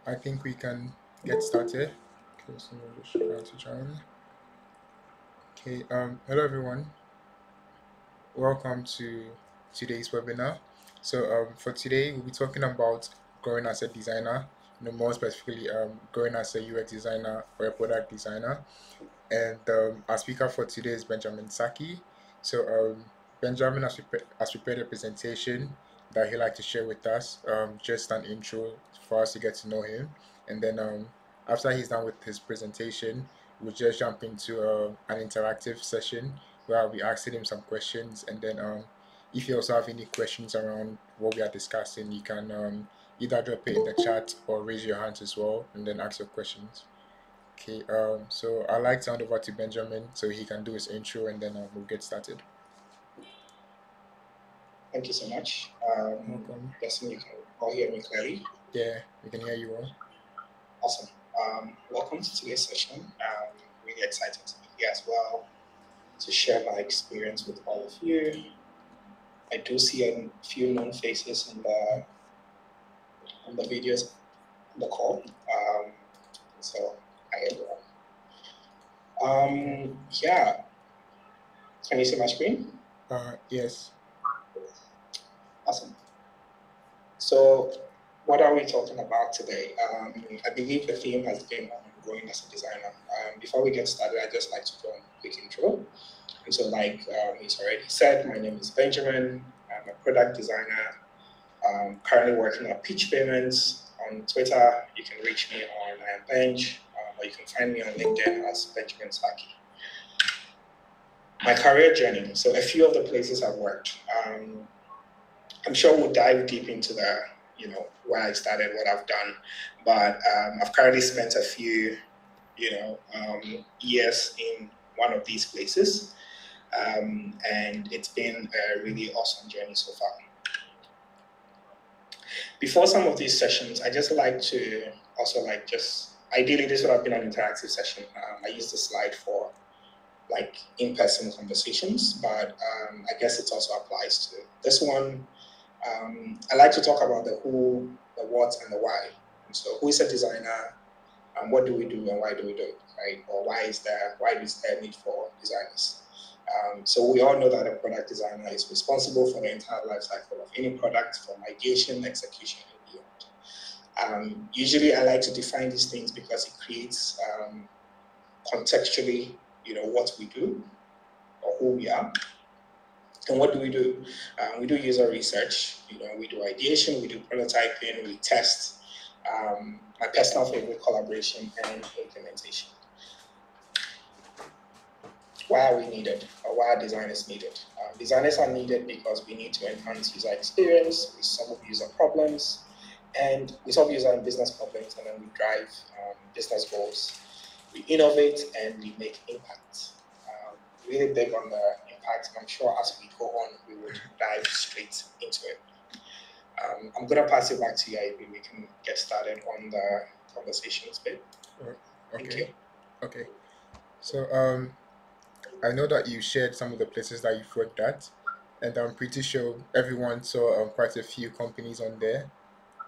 I think we can get started. Okay, someone just trying to join. Okay, hello everyone. Welcome to today's webinar. For today, we'll be talking about growing as a designer, more specifically, growing as a UX designer or a product designer. And our speaker for today is Benjamin Sackey. Benjamin has prepared a presentation that he'd like to share with us, just an intro for us to get to know him. And then after he's done with his presentation, we'll just jump into an interactive session where I'll be asking him some questions. And then if you also have any questions around what we are discussing, you can either drop it in the chat or raise your hands as well and then ask your questions. Okay, so I'd like to hand over to Benjamin so he can do his intro and then we'll get started. Thank you so much. Welcome. Guessing you can all hear me clearly. Yeah, we can hear you all. Awesome. Welcome to today's session. Really excited to be here as well to share my experience with all of you. I do see a few known faces in the videos, on the call. So hi everyone. Yeah. Can you see my screen? Yes. Awesome. So what are we talking about today? I believe the theme has been on growing as a designer. Before we get started, I'd just like to do a quick intro. And so like he's already said, my name is Benjamin. I'm a product designer. Currently working on Pitch Payments. On Twitter, you can reach me on I am Benj, or you can find me on LinkedIn as Benjamin Sackey. My career journey. So a few of the places I've worked. I'm sure we'll dive deep into where I started, what I've done, but I've currently spent a few, years in one of these places, and it's been a really awesome journey so far. Before some of these sessions, I just like to also ideally this would have been an interactive session. I used the slide for in-person conversations, but I guess it also applies to this one. I like to talk about the who, the what, and the why. And so, who is a designer, and what do we do, and why do we do it, right? Or why is there a need for designers? So we all know that a product designer is responsible for the entire life cycle of any product, from ideation, execution, and beyond. Usually, I like to define these things because it creates contextually, what we do or who we are. And what do? We do user research. We do ideation, we do prototyping, we test. My personal favorite, collaboration and implementation. Why are we needed, or why are designers needed? Designers are needed because we need to enhance user experience, we solve user problems, and we solve user and business problems, and then we drive business goals. We innovate and we make impact. Really big on the impact, and I'm sure as we go on, we would dive straight into it. I'm going to pass it back to you, Ivy. We can get started on the conversations bit. Thank you. Okay. So I know that you shared some of the places that you've worked at, and I'm pretty sure everyone saw quite a few companies on there,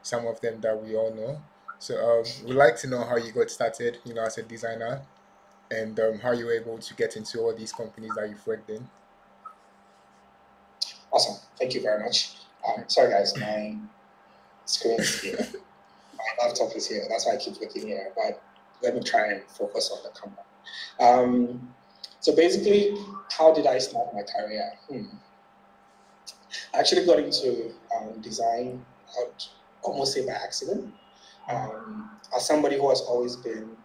some of them that we all know. So we'd like to know how you got started, as a designer, and how you were able to get into all these companies that you've worked in. Awesome. Thank you very much. Sorry, guys, my screen is here. My laptop is here. That's why I keep looking here. But let me try and focus on the camera. So basically, how did I start my career? I actually got into design, I'd almost say by accident. As somebody who has always been,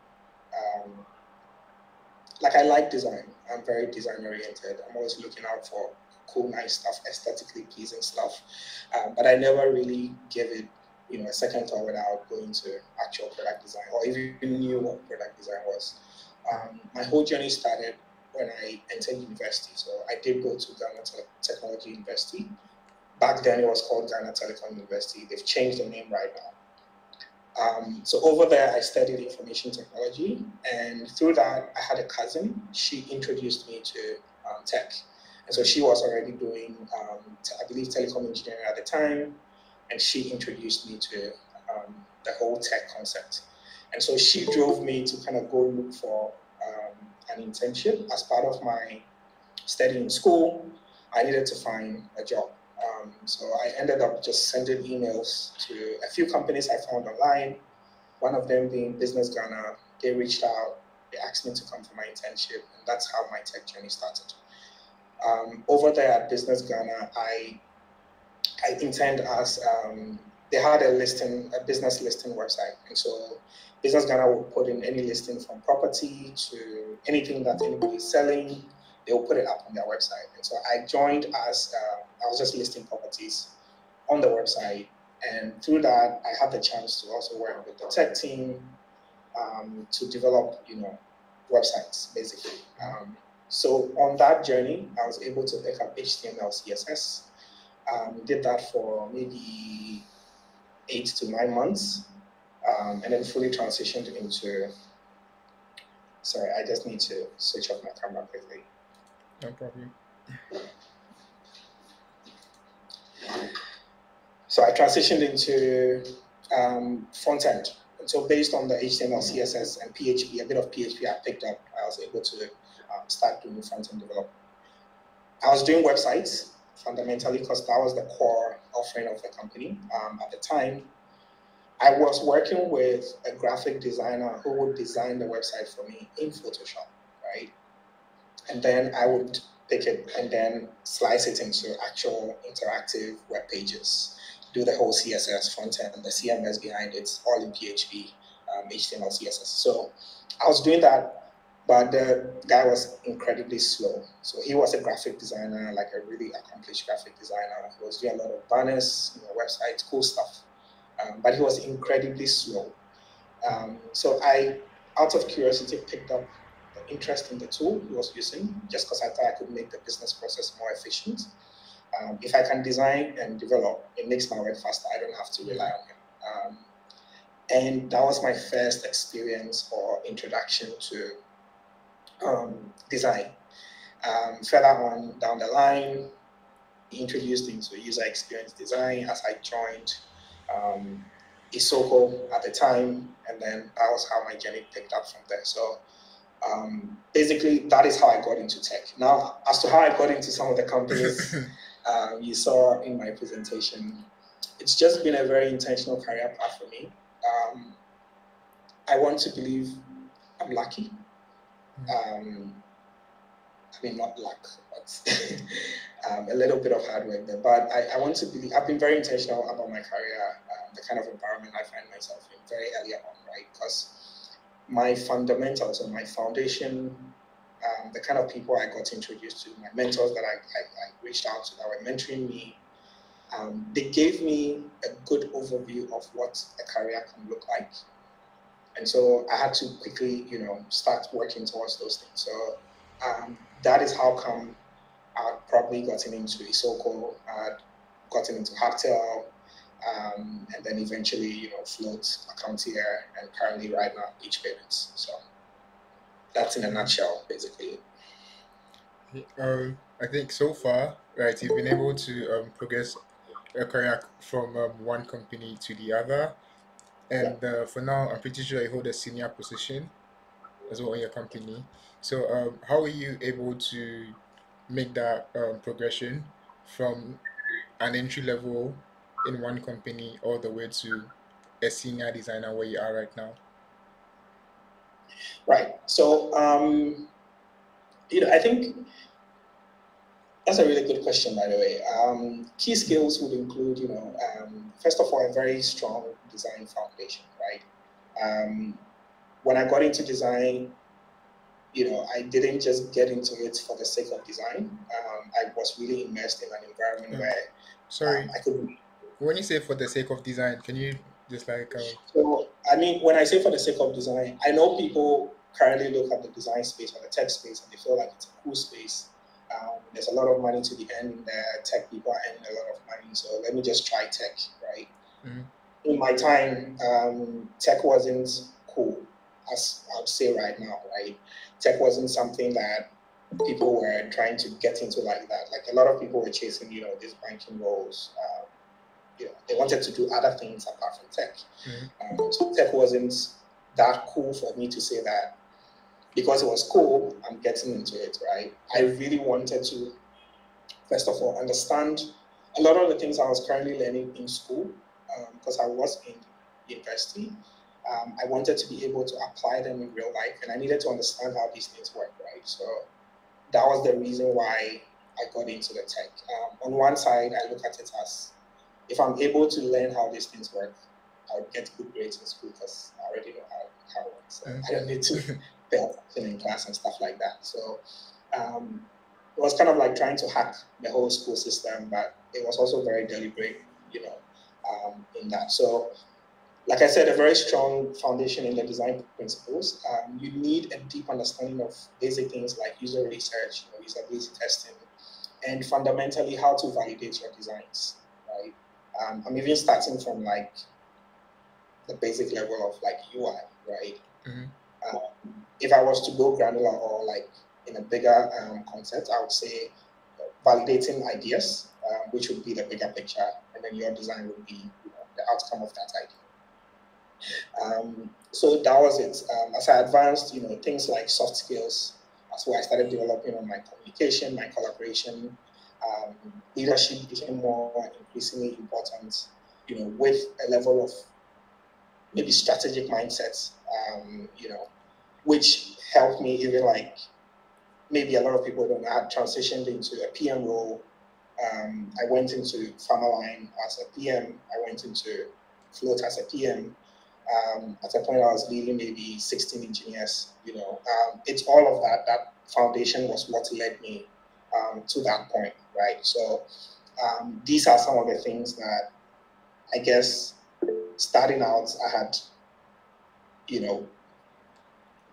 I like design. I'm very design oriented. I'm always looking out for cool, nice stuff, aesthetically pleasing stuff. But I never really gave it, a second thought without going to actual product design or even knew what product design was. My whole journey started when I entered university. So I did go to Ghana Technology University. Back then it was called Ghana Telecom University. They've changed the name right now. So over there, I studied information technology, and through that, I had a cousin. She introduced me to tech, and so she was already doing, I believe, telecom engineering at the time, and she introduced me to the whole tech concept. And so she drove me to kind of go look for an internship as part of my study in school. I needed to find a job. So I ended up just sending emails to a few companies I found online, one of them being Business Ghana. They reached out, they asked me to come for my internship, and that's how my tech journey started. Over there at Business Ghana, I interned as they had a business listing website, and so Business Ghana would put in any listing from property to anything that anybody is selling. They will put it up on their website, and so I joined as I was just listing properties on the website, and through that I had the chance to also work with the tech team to develop, websites basically. So on that journey, I was able to pick up HTML, CSS. Did that for maybe 8 to 9 months, and then fully transitioned into. Sorry, I just need to switch off my camera quickly. No problem. So I transitioned into front end. And so based on the HTML, CSS, and PHP, a bit of PHP I picked up, I was able to start doing front end development. I was doing websites fundamentally because that was the core offering of the company. At the time, I was working with a graphic designer who would design the website for me in Photoshop, right? And then I would pick it and then slice it into actual interactive web pages, do the whole CSS front end, the CMS behind it, all in PHP, HTML, CSS. So I was doing that, but the guy was incredibly slow. So he was a graphic designer, like a really accomplished graphic designer. He was doing a lot of banners, websites, cool stuff. But he was incredibly slow. So I, out of curiosity, picked up the interest in the tool he was using, just because I thought I could make the business process more efficient. If I can design and develop, it makes my work faster. I don't have to rely on him. And that was my first experience or introduction to design. Further on down the line, introduced into user experience design as I joined Isoko at the time, and then that was how my journey picked up from there. So basically, that is how I got into tech. Now, as to how I got into some of the companies you saw in my presentation, it's just been a very intentional career path for me. I want to believe I'm lucky. I mean, not luck, but a little bit of hard work there. But I want to believe, I've been very intentional about my career, the kind of environment I find myself in very early on, right? Because my fundamentals or my foundation, the kind of people I got introduced to, my mentors that I reached out to that were mentoring me, they gave me a good overview of what a career can look like. And so I had to quickly, start working towards those things. So that is how come I'd probably gotten into Isoko, I'd gotten into Haptel, and then eventually, Float, Accountier, and currently right now, Each Payments. So that's in a nutshell, basically. I think so far, right, you've been able to progress your career from one company to the other. And for now, I'm pretty sure you hold a senior position as well in your company. So, how are you able to make that progression from an entry level in one company all the way to a senior designer where you are right now? Right. So, I think that's a really good question, by the way. Key skills would include, first of all, a very strong design foundation, right? When I got into design, I didn't just get into it for the sake of design. I was really immersed in an environment where Sorry, I could. when you say for the sake of design, can you just So, I mean, when I say for the sake of design, I know people currently look at the design space or the tech space and they feel like it's a cool space. There's a lot of money to be earned in there. Tech people are earning a lot of money, so let me just try tech, right? Mm-hmm. In my time, tech wasn't cool, as I would say right now, right? Tech wasn't something that people were trying to get into like that. Like a lot of people were chasing, these banking roles. they wanted to do other things apart from tech. Mm. So tech wasn't that cool for me to say that because it was cool, I'm getting into it, right? I really wanted to, first of all, understand a lot of the things I was currently learning in school, because I was in university. I wanted to be able to apply them in real life, and I needed to understand how these things work, right? So that was the reason why I got into the tech. On one side, I look at it as if I'm able to learn how these things work, I would get good grades in school because I already know how it works. So I don't need to pay attention in class and stuff like that. So um, it was kind of like trying to hack the whole school system, but it was also very deliberate, in that. So like I said, a very strong foundation in the design principles. You need a deep understanding of basic things like user research, usability testing, and fundamentally how to validate your designs, right? I'm even starting from like the basic level of like UI, right? Mm. If I was to go granular or like in a bigger concept, I would say validating ideas, which would be the bigger picture, and then your design would be the outcome of that idea. So that was it. As I advanced, things like soft skills, that's where I started developing on my communication, my collaboration. Leadership became more increasingly important, with a level of maybe strategic mindset, which helped me even like maybe a lot of people don't know, I had transitioned into a PM role. I went into Farmerline as a PM. I went into Float as a PM. At a point, I was leading maybe 16 engineers. It's all of that. That foundation was what led me to that point, right? So these are some of the things that I guess starting out, I had,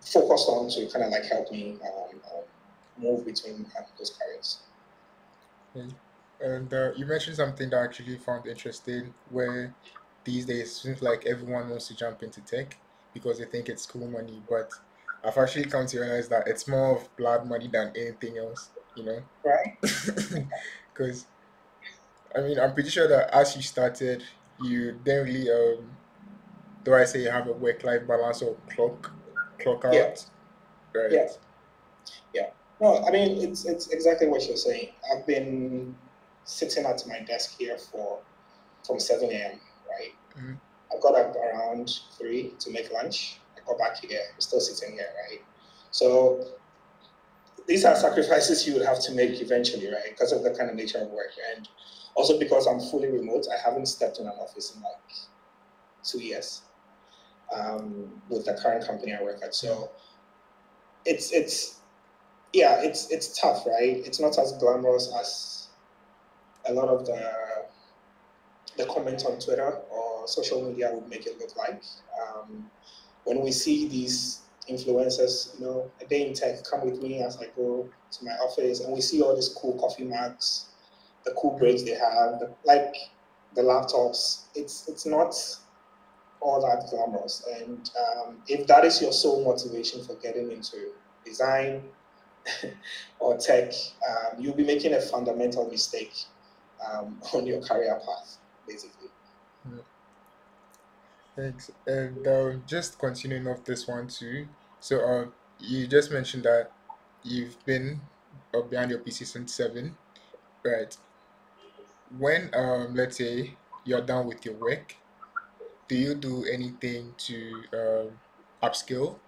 focused on to kind of like help me move between those careers. Okay. And you mentioned something that I actually found interesting, where these days it seems like everyone wants to jump into tech because they think it's cool money. But I've actually come to realize that it's more of blood money than anything else, you know? Right? Because, I mean, I'm pretty sure that as you started, you didn't really, do I say you have a work life balance or clock Yeah, out? Right. yeah, yeah. No, I mean it's exactly what you're saying. I've been sitting at my desk here from 7 a.m. Right? Mm. I got up around 3 to make lunch. I got back here. I'm still sitting here, right? So these are sacrifices you would have to make eventually, right? Because of the kind of nature of work, and also because I'm fully remote. I haven't stepped in an office in like 2 years with the current company I work at. So it's yeah, it's tough, right? It's not as glamorous as a lot of the comments on Twitter or social media would make it look like. When we see these influencers, a day in tech, come with me as I go to my office, and we see all these cool coffee mugs, the cool breaks they have, like the laptops. It's not all that glamorous, and if that is your sole motivation for getting into design or tech, you'll be making a fundamental mistake on your career path, basically. Mm. Thanks. And just continuing off this one too. So you just mentioned that you've been behind your PC since 7, right? When let's say you're done with your work, do you do anything to upskill?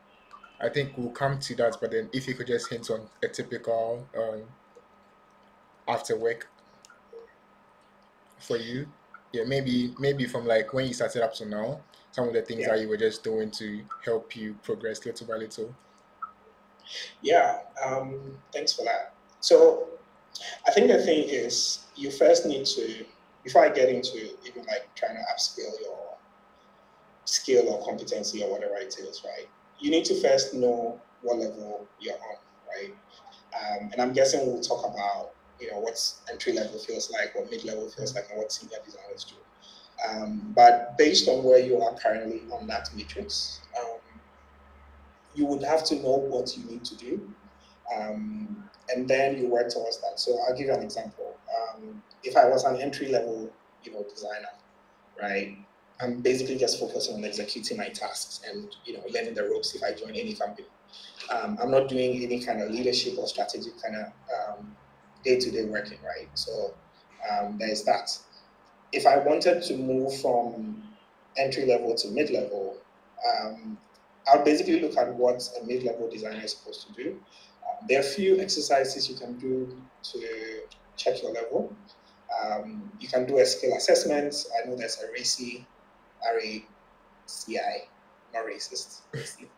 I think we'll come to that, but then if you could just hint on a typical after work for you, yeah, maybe from like when you started up to now, some of the things Yeah, that you were just doing to help you progress little by little. yeah. Thanks for that. So I think the thing is, you first need to, before I get into even like trying to upskill your skill or competency or whatever it is, right? You need to first know what level you're on, right? And I'm guessing we'll talk about, what entry level feels like, what mid level feels Mm. like, and what senior designers do. But based on where you are currently on that matrix, you would have to know what you need to do, and then you work towards that. So I'll give you an example. If I was an entry level, designer, right? I'm basically just focusing on executing my tasks and learning the ropes if I join any company. I'm not doing any kind of leadership or strategic kind of day-to-day working, right? So there's that. If I wanted to move from entry level to mid level, I'll basically look at what a mid level designer is supposed to do. There are a few exercises you can do to check your level. You can do a skill assessment. I know there's a RACI, RACI, not racist, RACI.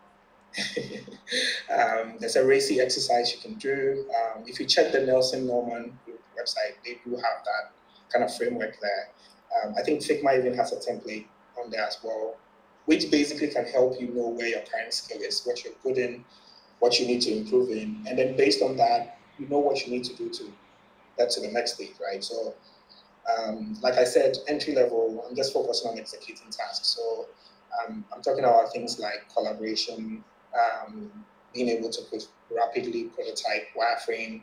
There's a RACI exercise you can do. If you check the Nelson Norman Group website, they do have that kind of framework there. I think Figma even has a template on there as well, which basically can help you know where your current skill is, what you're good in, what you need to improve in, and then based on that, you know what you need to do to get to the next stage, right? So, like I said, entry level, I'm just focusing on executing tasks. So, I'm talking about things like collaboration, being able to rapidly prototype wireframe,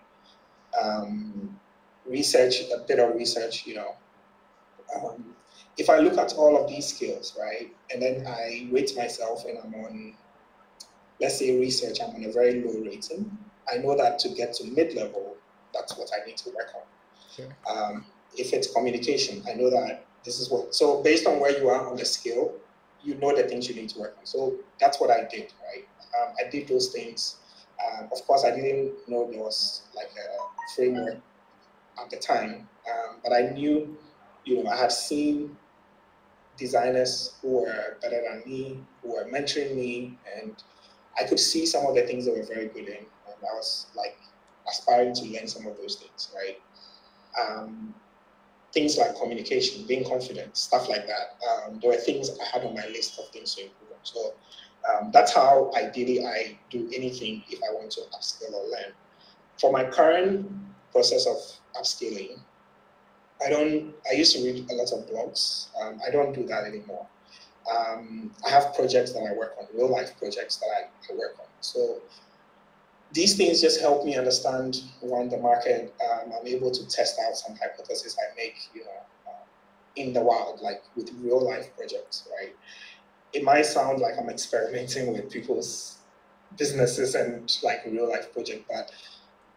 research, a bit of research, if I look at all of these skills, right, and then I rate myself and I'm on, let's say research, I'm on a very low rating, I know that to get to mid-level, that's what I need to work on. Okay. If it's communication, I know that this is what, so based on where you are on the scale, you know the things you need to work on. So that's what I did, right? I did those things. Of course, I didn't know there was like a framework at the time, but I knew, I had seen designers who were better than me, who were mentoring me, and I could see some of the things they were very good in, and I was like aspiring to learn some of those things, right? Things like communication, being confident, stuff like that. There were things I had on my list of things to improve on. So that's how ideally I do anything if I want to upskill or learn. For my current process of upskilling, I used to read a lot of blogs. I don't do that anymore. I have projects that I work on, real life projects that I work on. So these things just help me understand the market. I'm able to test out some hypotheses I make, in the wild, like with real life projects, right? It might sound like I'm experimenting with people's businesses and like real life project, but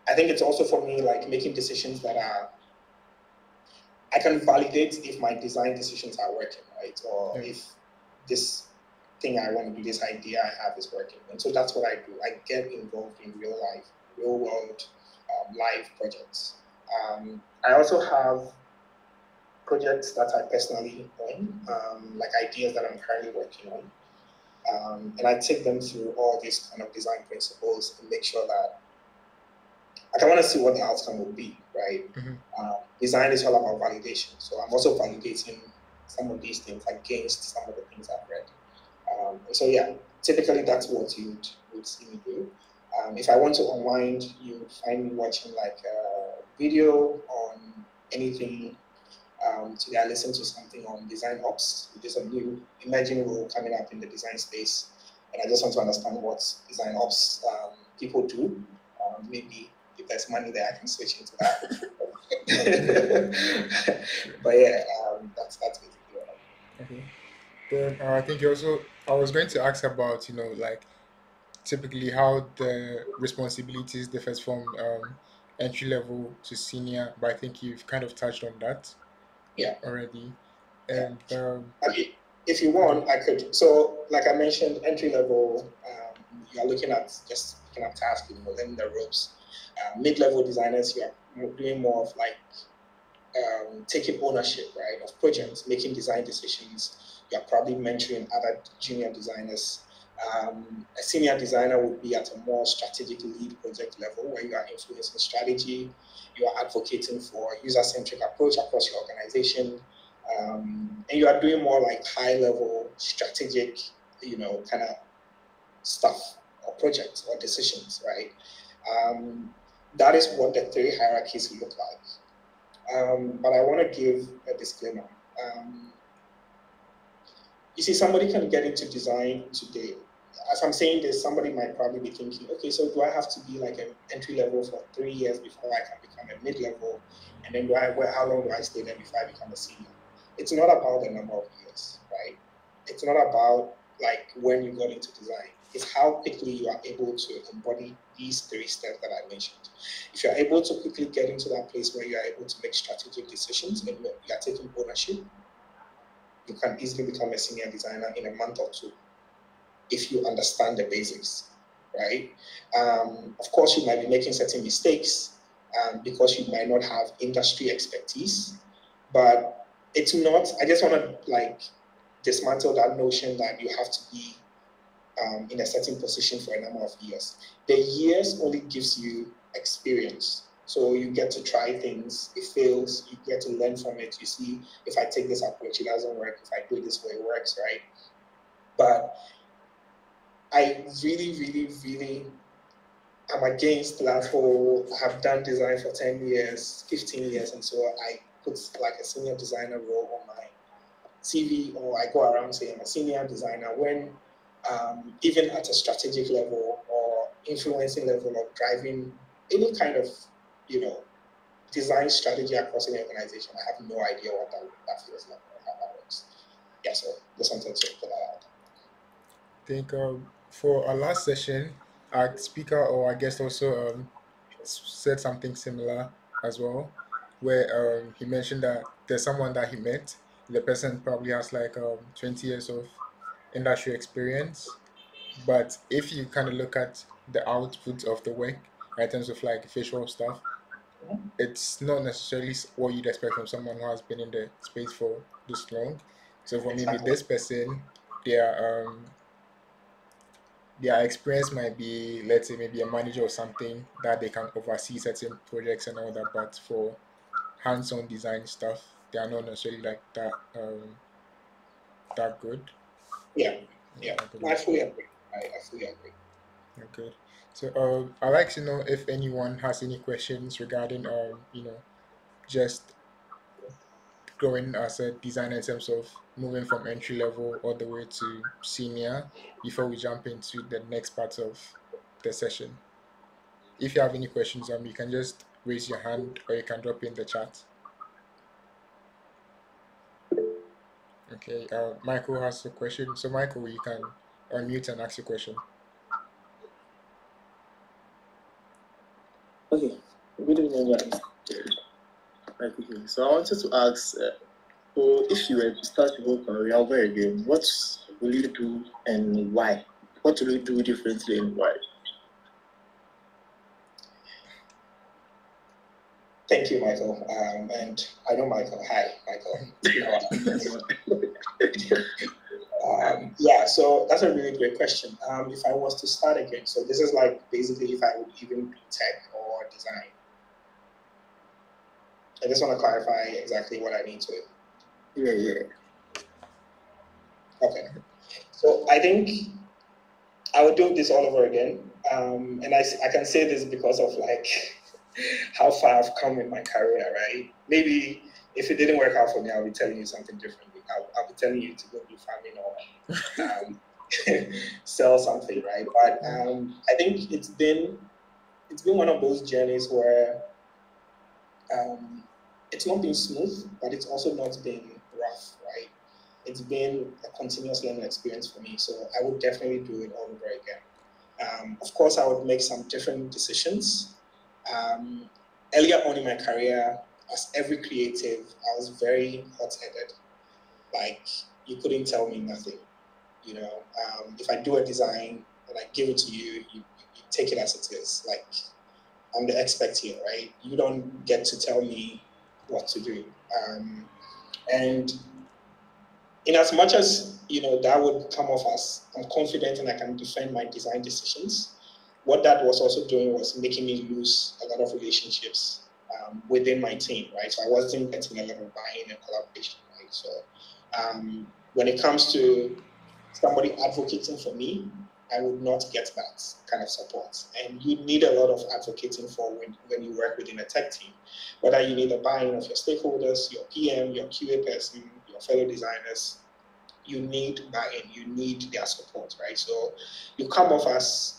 I think it's also for me like making decisions that I can validate if my design decisions are working, right? Or Yeah. if this thing I want to do, this idea I have is working. And so that's what I do. I get involved in real life, real world live projects. I also have projects that I personally own, like ideas that I'm currently working on. And I take them through all these kind of design principles and make sure that I want to see what the outcome will be, right? Mm-hmm. Design is all about validation. So I'm also validating some of these things against some of the things I've read. And so yeah, typically that's what you would see me do. If I want to unwind, you would find me watching like a video on anything. Today I listened to something on design ops, which is a new emerging role coming up in the design space. And I just want to understand what design ops people do. Maybe if there's money there, I can switch into that. But yeah, that's basically what I Okay. Then I think you also, I was going to ask about, like typically how the responsibilities differs from entry level to senior, but I think you've kind of touched on that do. Yeah, already. yeah. And I mean, if you okay. want, I could. So, like I mentioned, entry level, you are looking at just picking up tasks, learning the ropes. Mid level designers, you are doing more of like taking ownership, right, of Yeah. projects, making design decisions. You're probably mentoring other junior designers. A senior designer would be at a more strategic lead project level where you are influencing strategy, you are advocating for user-centric approach across your organization, and you are doing more like high-level strategic, kind of stuff or projects or decisions, right? That is what the three hierarchies look like. But I want to give a disclaimer. You see, somebody can get into design today. As I'm saying this, somebody might probably be thinking, okay, so do I have to be like an entry level for 3 years before I can become a mid level? And then how long do I stay there before I become a senior? it's not about the number of years, right? It's not about like when you got into design. It's how quickly you are able to embody these three steps that I mentioned. If you're able to quickly get into that place where you are able to make strategic decisions and you are taking ownership, you can easily become a senior designer in a month or two if you understand the basics, right? Of course, you might be making certain mistakes because you might not have industry expertise, but it's not. I just want to like dismantle that notion that you have to be in a certain position for a number of years. The years only gives you experience. So you get to try things, it fails, you get to learn from it. You see, if I take this approach, it doesn't work. If I do it this way, it works, right? But I really am against that whole, I have done design for 10 years, 15 years, and so I put like a senior designer role on my CV, or I go around saying I'm a senior designer when even at a strategic level or influencing level or driving any kind of, you know, design strategy across an organization, I have no idea what that feels like or how that works. Yeah, so just wanted to put that out. I think for our last session, our speaker or our guest also said something similar as well, where he mentioned that there's someone that he met. The person probably has like 20 years of industry experience, but if you kind of look at the output of the work in terms of like visual stuff, it's not necessarily what you'd expect from someone who has been in the space for this long. So for maybe Exactly. this person, their their experience might be, let's say, maybe a manager or something that they can oversee certain projects and all that, but for hands-on design stuff, they are not necessarily like that good. Yeah, Yeah, yeah. that good No, I enough. fully agree. I fully agree. Okay. So I'd like to know if anyone has any questions regarding just growing as a designer in terms of moving from entry level all the way to senior before we jump into the next part of the session. If you have any questions, you can just raise your hand or you can drop in the chat. Okay, Michael has a question. So, Michael, you can unmute and ask your question. Okay, good evening, guys. Right, okay. So I wanted to ask, so if you were to start your whole career over again, what will you do and why? What will you do differently and why? Thank you, Michael. And I know Michael. Hi, Michael. You know, yeah, so that's a really great question. If I was to start again, so this is like basically if I would even do tech or design. I just want to clarify exactly what I need to. Yeah. Okay. So I think I would do this all over again. And I can say this because of like how far I've come in my career, right? Maybe if it didn't work out for me, I'll be telling you something differently. I'll be telling you to go do farming or sell something, right? But I think it's been one of those journeys where it's not been smooth, but it's also not been rough, right? It's been a continuous learning experience for me, so I would definitely do it all over again. Of course, I would make some different decisions. Um, Earlier on in my career, as every creative, I was very hot-headed. Like you couldn't tell me nothing. You know, if I do a design and I give it to you, you take it as it is. Like I'm the expert here, right? You don't get to tell me what to do. And in as much as that would come off as I'm confident and I can defend my design decisions, what that was also doing was making me lose a lot of relationships within my team, right? So I wasn't getting a lot of buy-in and collaboration, right? So when it comes to somebody advocating for me, I would not get that kind of support. And you need a lot of advocating for when you work within a tech team, whether you need the buy-in of your stakeholders, your PM, your QA person, your fellow designers. You need buy-in, you need their support, right? So you come off as,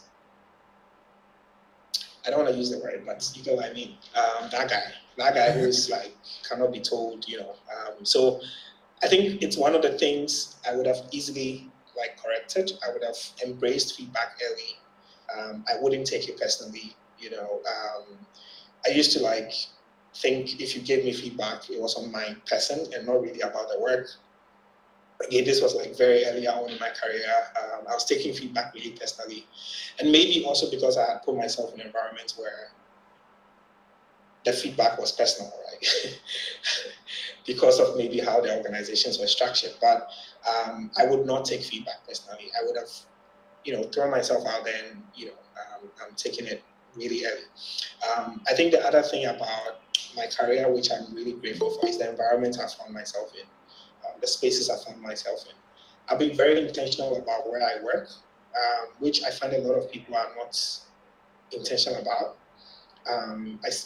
I don't want to use the word, but you know what I mean. That guy who is like cannot be told, So I think it's one of the things I would have easily corrected. I would have embraced feedback early. I wouldn't take it personally. I used to think if you gave me feedback, it was on my person and not really about the work. Again, this was very early on in my career. I was taking feedback really personally, and maybe also because I had put myself in environments where the feedback was personal, right? Because of maybe how the organizations were structured. But I would not take feedback personally. I would have, thrown myself out there and, I'm taking it really early. I think the other thing about my career, which I'm really grateful for, is the environment I found myself in, the spaces I found myself in. I've been very intentional about where I work, which I find a lot of people are not intentional about.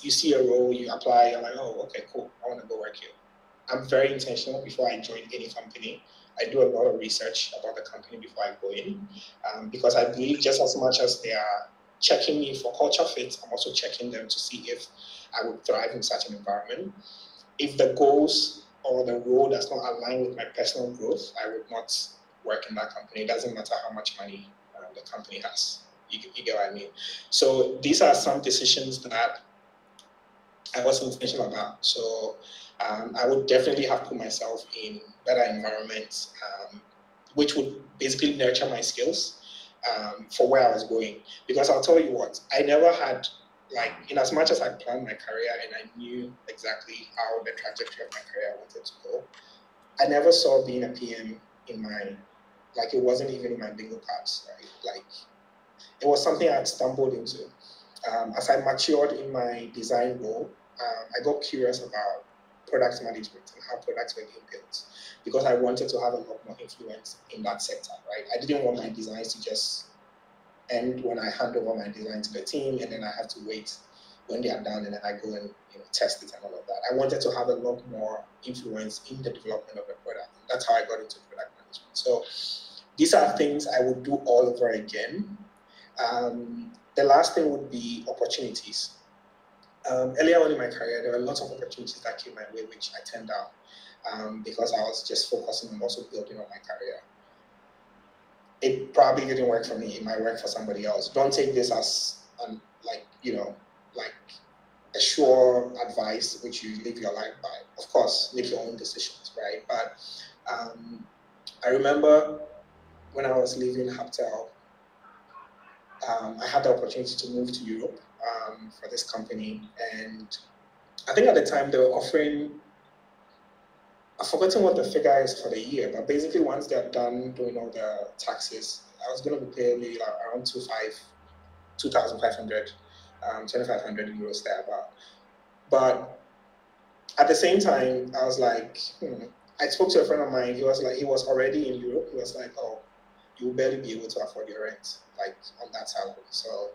You see a role, you apply, you're like, oh, okay, cool, I want to go work here. I'm very intentional before I join any company. I do a lot of research about the company before I go in, because I believe just as much as they are checking me for culture fit, I'm also checking them to see if I would thrive in such an environment. If the goals or the role does not align with my personal growth, I would not work in that company. It doesn't matter how much money the company has. You get what I mean? So these are some decisions that I was intentional about. So I would definitely have put myself in better environments, which would basically nurture my skills for where I was going. Because I'll tell you what, I never had, in as much as I planned my career and I knew exactly how the trajectory of my career wanted to go, I never saw being a PM in my, it wasn't even in my bingo cards, right? It was something I had stumbled into. As I matured in my design role, I got curious about product management and how products were being built, because I wanted to have a lot more influence in that sector, right? I didn't want my designs to just end when I hand over my design to the team and then I have to wait when they are done and then I go and test it and all of that. I wanted to have a lot more influence in the development of the product. And that's how I got into product management. So these are things I would do all over again. The last thing would be opportunities. Earlier on in my career, there were lots of opportunities that came my way, which I turned down because I was just focusing on also building on my career. It probably didn't work for me. It might work for somebody else. Don't take this as a sure advice which you live your life by. Of course, make your own decisions, right? But I remember when I was leaving Haptel, I had the opportunity to move to Europe for this company. And I think at the time they were offering, I've forgotten what the figure is for the year, but basically once they're done doing all the taxes, I was going to be paying maybe around 2,500, 2,500 euros there. But at the same time, I was like, I spoke to a friend of mine. He was already in Europe. He was like, oh, you will barely be able to afford your rent, on that salary. So,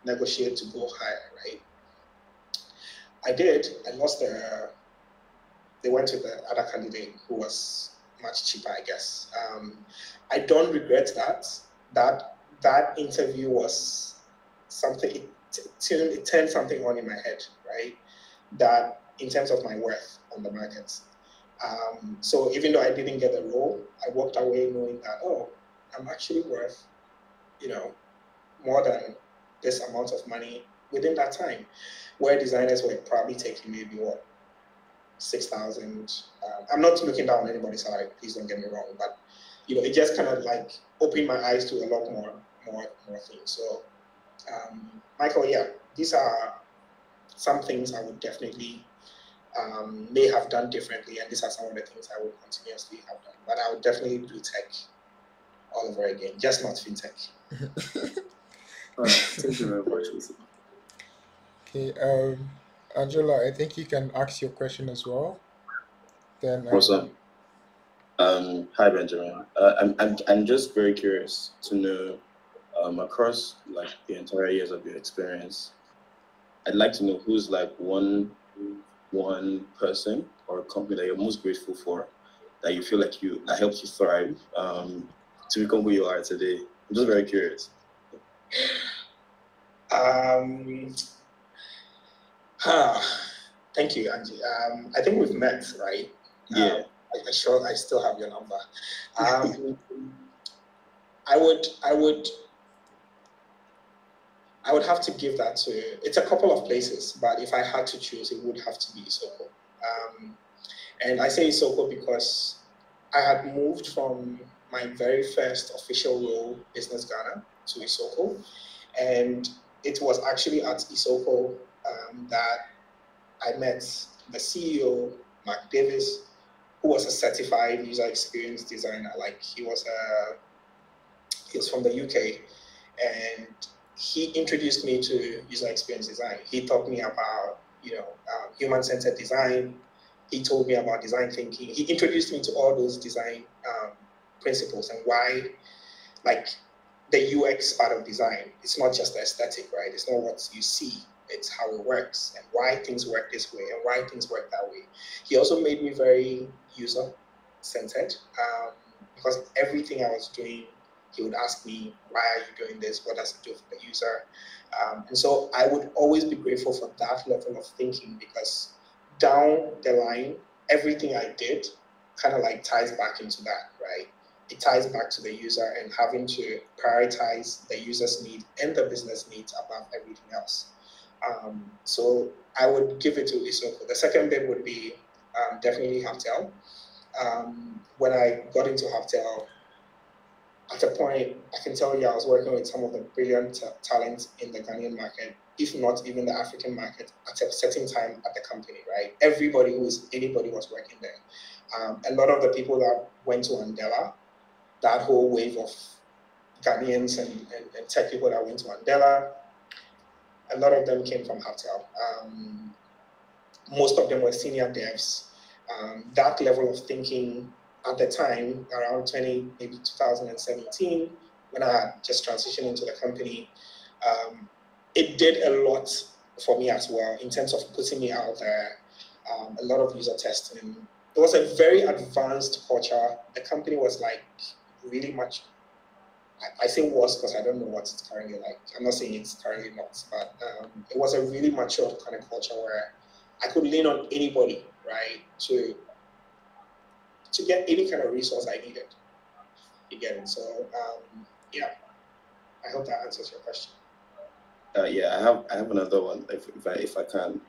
negotiate to go higher, right? I did. I lost they went to the other candidate who was much cheaper, I guess. I don't regret that. That interview was something, it turned something on in my head, right? That in terms of my worth on the market. So even though I didn't get the role, I walked away knowing that, oh, I'm actually worth, more than this amount of money within that time, where designers were probably taking maybe 6,000. I'm not looking down on anybody's salary, please don't get me wrong, but it just kind of opened my eyes to a lot more things. So Michael, yeah, these are some things I would definitely may have done differently, and these are some of the things I would continuously have done. But I would definitely do tech all over again, just not fintech. Thank you very much. Okay, Angela, I think you can ask your question as well. Then Awesome. Hi Benjamin. I'm just very curious to know, across the entire years of your experience, I'd like to know who's one person or company that you're most grateful for, that you feel that helped you thrive to become who you are today. I'm just very curious. Thank you, Angie. I think we've met, right? Yeah. I'm sure I still have your number. I would have to give that to, it's a couple of places, but if I had to choose, it would have to be Isoko. And I say Isoko because I had moved from my very first official role, Business Ghana, to Isoko. And it was actually at Isoko that I met the CEO, Mark Davis, who was a certified user experience designer. Like he was from the UK, and he introduced me to user experience design. He taught me about human-centered design. He told me about design thinking. He introduced me to all those design principles and why, like, the UX part of design. It's not just the aesthetic, right? It's not what you see. It's how it works and why things work this way and why things work that way. He also made me very user-centered because everything I was doing, he would ask me, why are you doing this? What does it do for the user? And so I would always be grateful for that level of thinking, because down the line, everything I did kind of like ties back into that, right? It ties back to the user and having to prioritize the user's need and the business needs above everything else. So I would give it to Isoko. The second bit would be definitely Haftel. When I got into Haftel, at a point, I can tell you I was working with some of the brilliant talent in the Ghanaian market, if not even the African market, at a certain time at the company, right? Anybody was working there. A lot of the people that went to Andela, that whole wave of Ghanaians and tech people that went to Andela, a lot of them came from Haftel. Most of them were senior devs. That level of thinking at the time, around maybe 2017, when I had just transitioned into the company, it did a lot for me as well in terms of putting me out there. A lot of user testing. It was a very advanced culture. The company was like really much, I say was because I don't know what it's currently like. I'm not saying it's currently not, but it was a really mature kind of culture where I could lean on anybody, right, to get any kind of resource I needed. You get it? So yeah, I hope that answers your question. Yeah, I have another one if I can.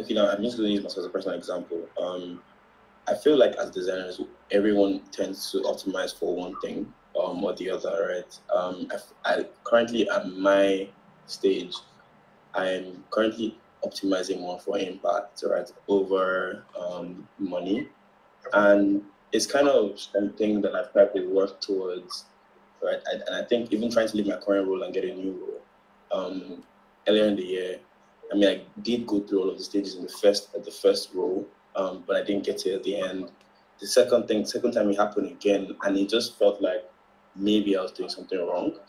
Now I'm just going to use myself as a personal example. I feel like as designers, everyone tends to optimize for one thing or the other, right? I currently at my stage, I'm currently optimizing more for impact, right, over money, and it's kind of something that I've tried to work towards, right? And I think even trying to leave my current role and get a new role. Earlier in the year, I mean, I did go through all of the stages in the first role, but I didn't get it at the end. The second time it happened again, and it just felt like maybe I was doing something wrong.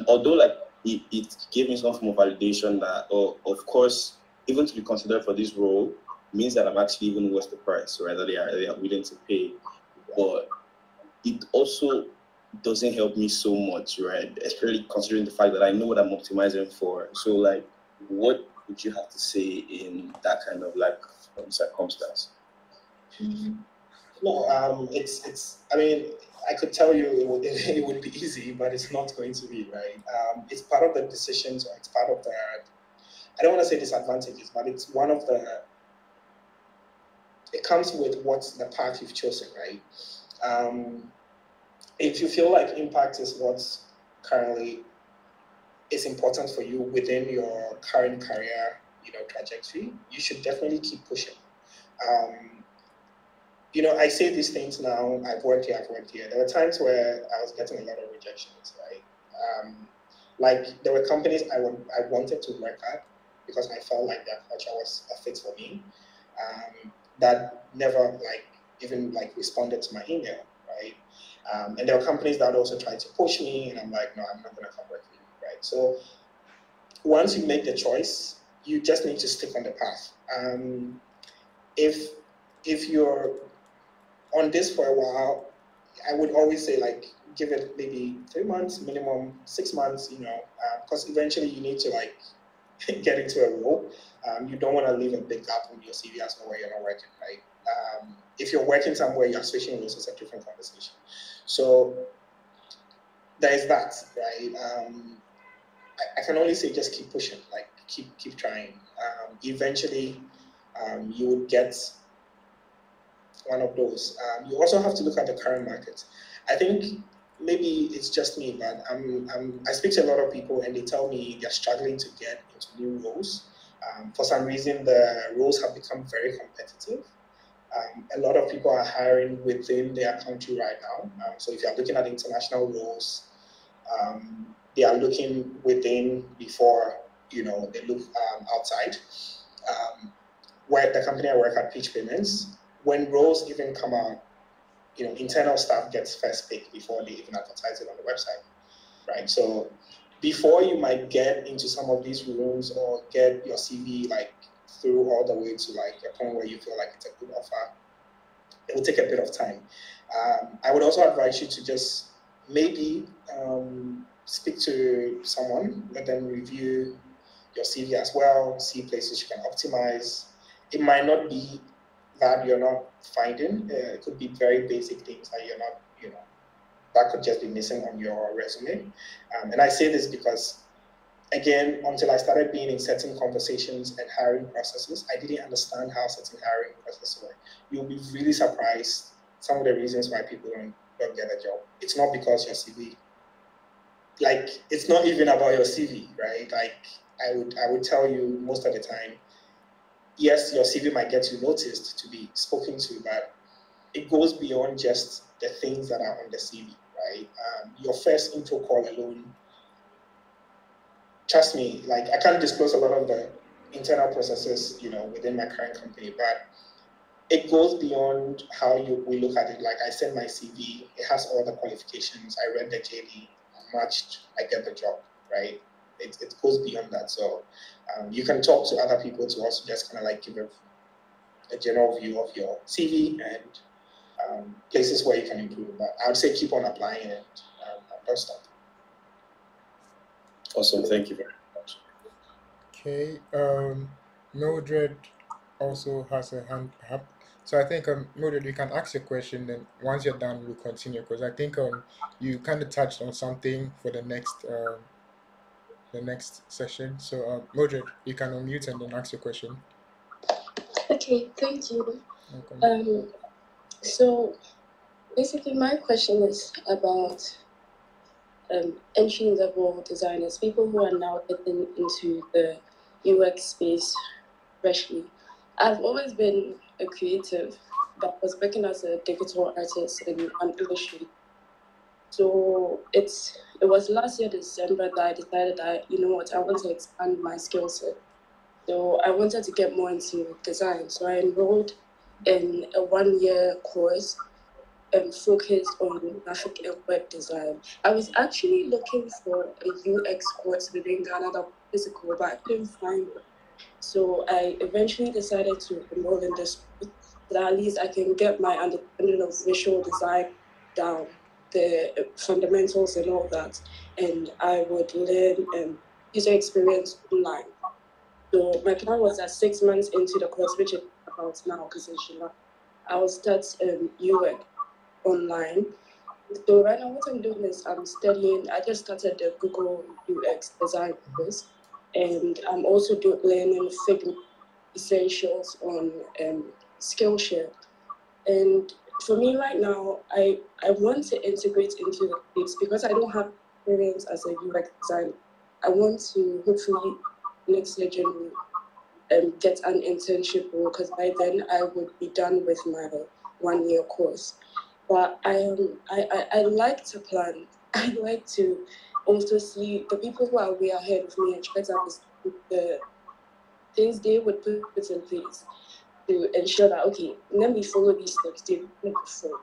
Although like it gave me some form of validation that, oh, of course, even to be considered for this role means that I'm actually even worth the price, right? That they are willing to pay. But it also doesn't help me so much, right? Especially considering the fact that I know what I'm optimizing for. So like, what would you have to say in that kind of like circumstance? No, it's. I mean, I could tell you it would be easy, but it's not going to be, right? It's part of the decisions, or it's part of the. I don't want to say disadvantages, but it's one of the. It comes with what's the path you've chosen, right? If you feel like impact is what's currently is important for you within your current career, trajectory, you should definitely keep pushing. I say these things now. I've worked here. There were times where I was getting a lot of rejections, right? Like there were companies I wanted to work at because I felt like their culture was a fit for me. That never even responded to my email, right? And there were companies that also tried to push me, and I'm like, no, I'm not going to come work for you, right? So once you make the choice, you just need to stick on the path. If you're on this for a while, I would always say give it maybe 3 months, minimum 6 months, because eventually you need to get into a role, you don't want to leave a big gap on your CV as well where you're not working, right? If you're working somewhere, you're switching roles, it's a different conversation. So there is that, right? I can only say just keep pushing, like keep trying. Eventually, you would get one of those. You also have to look at the current market. I think maybe it's just me, but I speak to a lot of people and they tell me they're struggling to get into new roles. For some reason, the roles have become very competitive. A lot of people are hiring within their country right now. So if you're looking at international roles, they are looking within before they look outside. Where the company I work at, Peach Payments, when roles even come out, internal staff gets first pick before they even advertise it on the website, right? So before you might get into some of these rooms or get your CV like through all the way to like a point where you feel like it's a good offer, it will take a bit of time. I would also advise you to just maybe speak to someone, let them review your CV as well, see places you can optimize. It might not be that you're not finding. It could be very basic things that you're not, that could just be missing on your resume. And I say this because, again, until I started being in certain conversations and hiring processes, I didn't understand how certain hiring processes work. You'll be really surprised some of the reasons why people don't get a job. It's not because your CV, like, it's not even about your CV, right? Like, I would tell you most of the time, yes, your CV might get you noticed to be spoken to, but it goes beyond just the things that are on the CV, right? Your first intro call alone, trust me, like I can't disclose a lot of the internal processes, within my current company, but it goes beyond how we look at it. Like I send my CV, it has all the qualifications. I read the JD, matched, I get the job, right? It goes beyond that. So you can talk to other people to also just kind of like give a general view of your CV and places where you can improve. But I would say keep on applying and don't stop. Awesome. Thank you very much. Okay. Mildred also has a hand up. So I think Mildred, you can ask your question. Then once you're done, we'll continue because I think you kind of touched on something for the next session. So Mildred, you can unmute and then ask your question. Okay, thank you. Welcome. So basically, my question is about entry level designers, people who are now getting into the UX space freshly. I've always been a creative, but I was working as a digital artist in an illustrator. So it was last year December that I decided that I want to expand my skill set. So I wanted to get more into design. So I enrolled in a 1-year course focused on graphic and web design. I was actually looking for a UX course within Ghana that was physical, but I couldn't find one. So I eventually decided to enroll in this course so that at least I can get my understanding of visual design down, the fundamentals and all that. And I would learn user experience online. So my plan was that 6 months into the course, which is about now, because it's July, I will start UX online. So right now what I'm doing is I'm studying. I just started the Google UX design course, and I'm also learning Figma essentials on Skillshare. And for me right now, I want to integrate into the space because I don't have experience as a UX designer. I want to hopefully next year January get an internship role because by then I would be done with my 1-year course. But I like to plan. I like to also see the people who are way ahead of me and try to understand the things they would put in place to ensure that, okay, let me follow these steps they've done before.